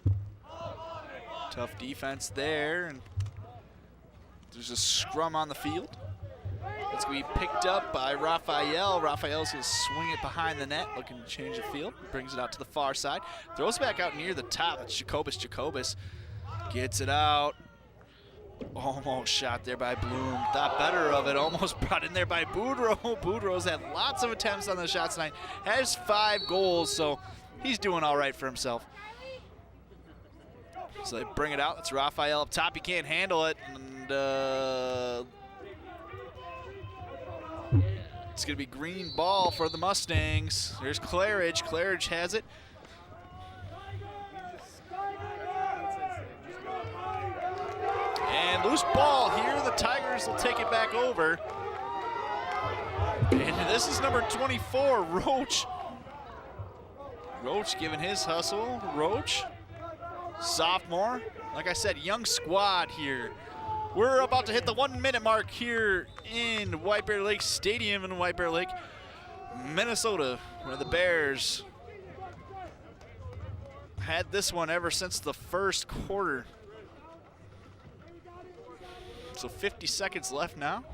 quick. Tough defense there, and there's a scrum on the field. It's going to be picked up by Raphael. Raphael's going to swing it behind the net, looking to change the field. Brings it out to the far side. Throws it back out near the top. It's Jacobus. Jacobus gets it out. Almost shot there by Bloom. Thought better of it. Almost brought in there by Boudreaux. Boudreaux's had lots of attempts on the shot tonight. Has 5 goals, so he's doing all right for himself. So they bring it out. It's Raphael up top. He can't handle it. And it's going to be green ball for the Mustangs. There's Claridge. Claridge has it. And loose ball here. The Tigers will take it back over. And this is number 24, Roach. Roach giving his hustle. Roach, sophomore. Like I said, young squad here. We're about to hit the 1-minute mark here in White Bear Lake Stadium in White Bear Lake, Minnesota, where the Bears had this one ever since the first quarter. So 50 seconds left now.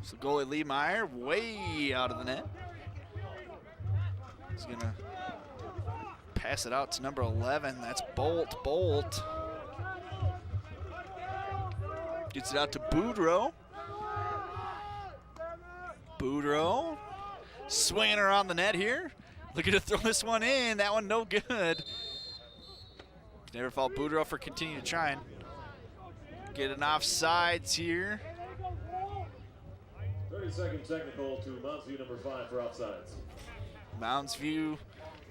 So goalie Lee Meyer way out of the net. He's gonna pass it out to number 11. That's Bolt. Bolt gets it out to Boudreaux. Boudreaux swinging around the net here. Looking to throw this one in. That one no good. Never fault Boudreaux for continuing to try and get an offsides here. 30-second technical to Mounds View number 5 for offsides. Mounds View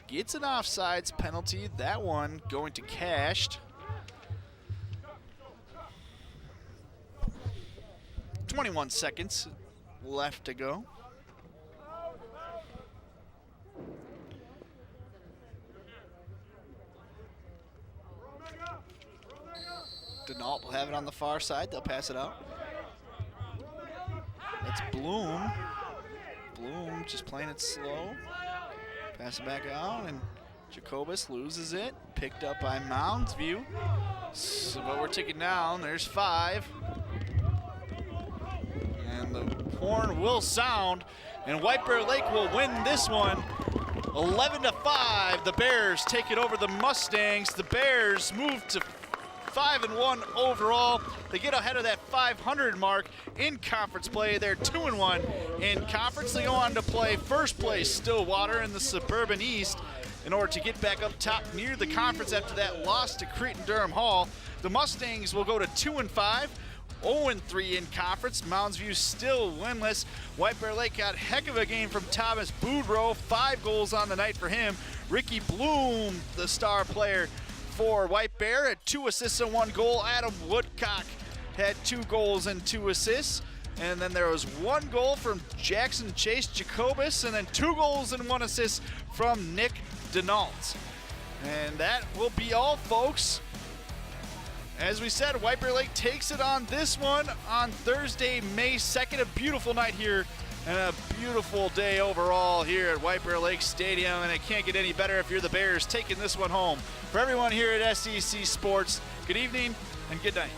gets an offsides penalty. That one going to cashed. 21 seconds left to go. Denault will have it on the far side. They'll pass it out. That's Bloom. Bloom just playing it slow. Pass it back out, and Jacobus loses it. Picked up by Mounds View. So, but we're ticking down. There's 5. And the horn will sound, and White Bear Lake will win this one 11-5. The Bears take it over the Mustangs. The Bears move to 5-1 overall. They get ahead of that 500 mark in conference play. They're 2-1 in conference. They go on to play first place Stillwater in the Suburban East in order to get back up top near the conference after that loss to Cretin-Durham Hall. The Mustangs will go to 2-5. 0-3 in conference. Mounds View still winless. White Bear Lake got a heck of a game from Thomas Boudreaux. 5 goals on the night for him. Ricky Bloom, the star player for White Bear, had 2 assists and 1 goal. Adam Woodcock had 2 goals and 2 assists. And then there was 1 goal from Jackson Chase Jacobus, and then 2 goals and 1 assist from Nick Denault. And that will be all, folks, as we said, White Bear Lake takes it on this one on Thursday, May 2nd. A beautiful night here and a beautiful day overall here at White Bear Lake Stadium, and it can't get any better if you're the Bears taking this one home. For everyone here at SEC Sports, good evening and good night.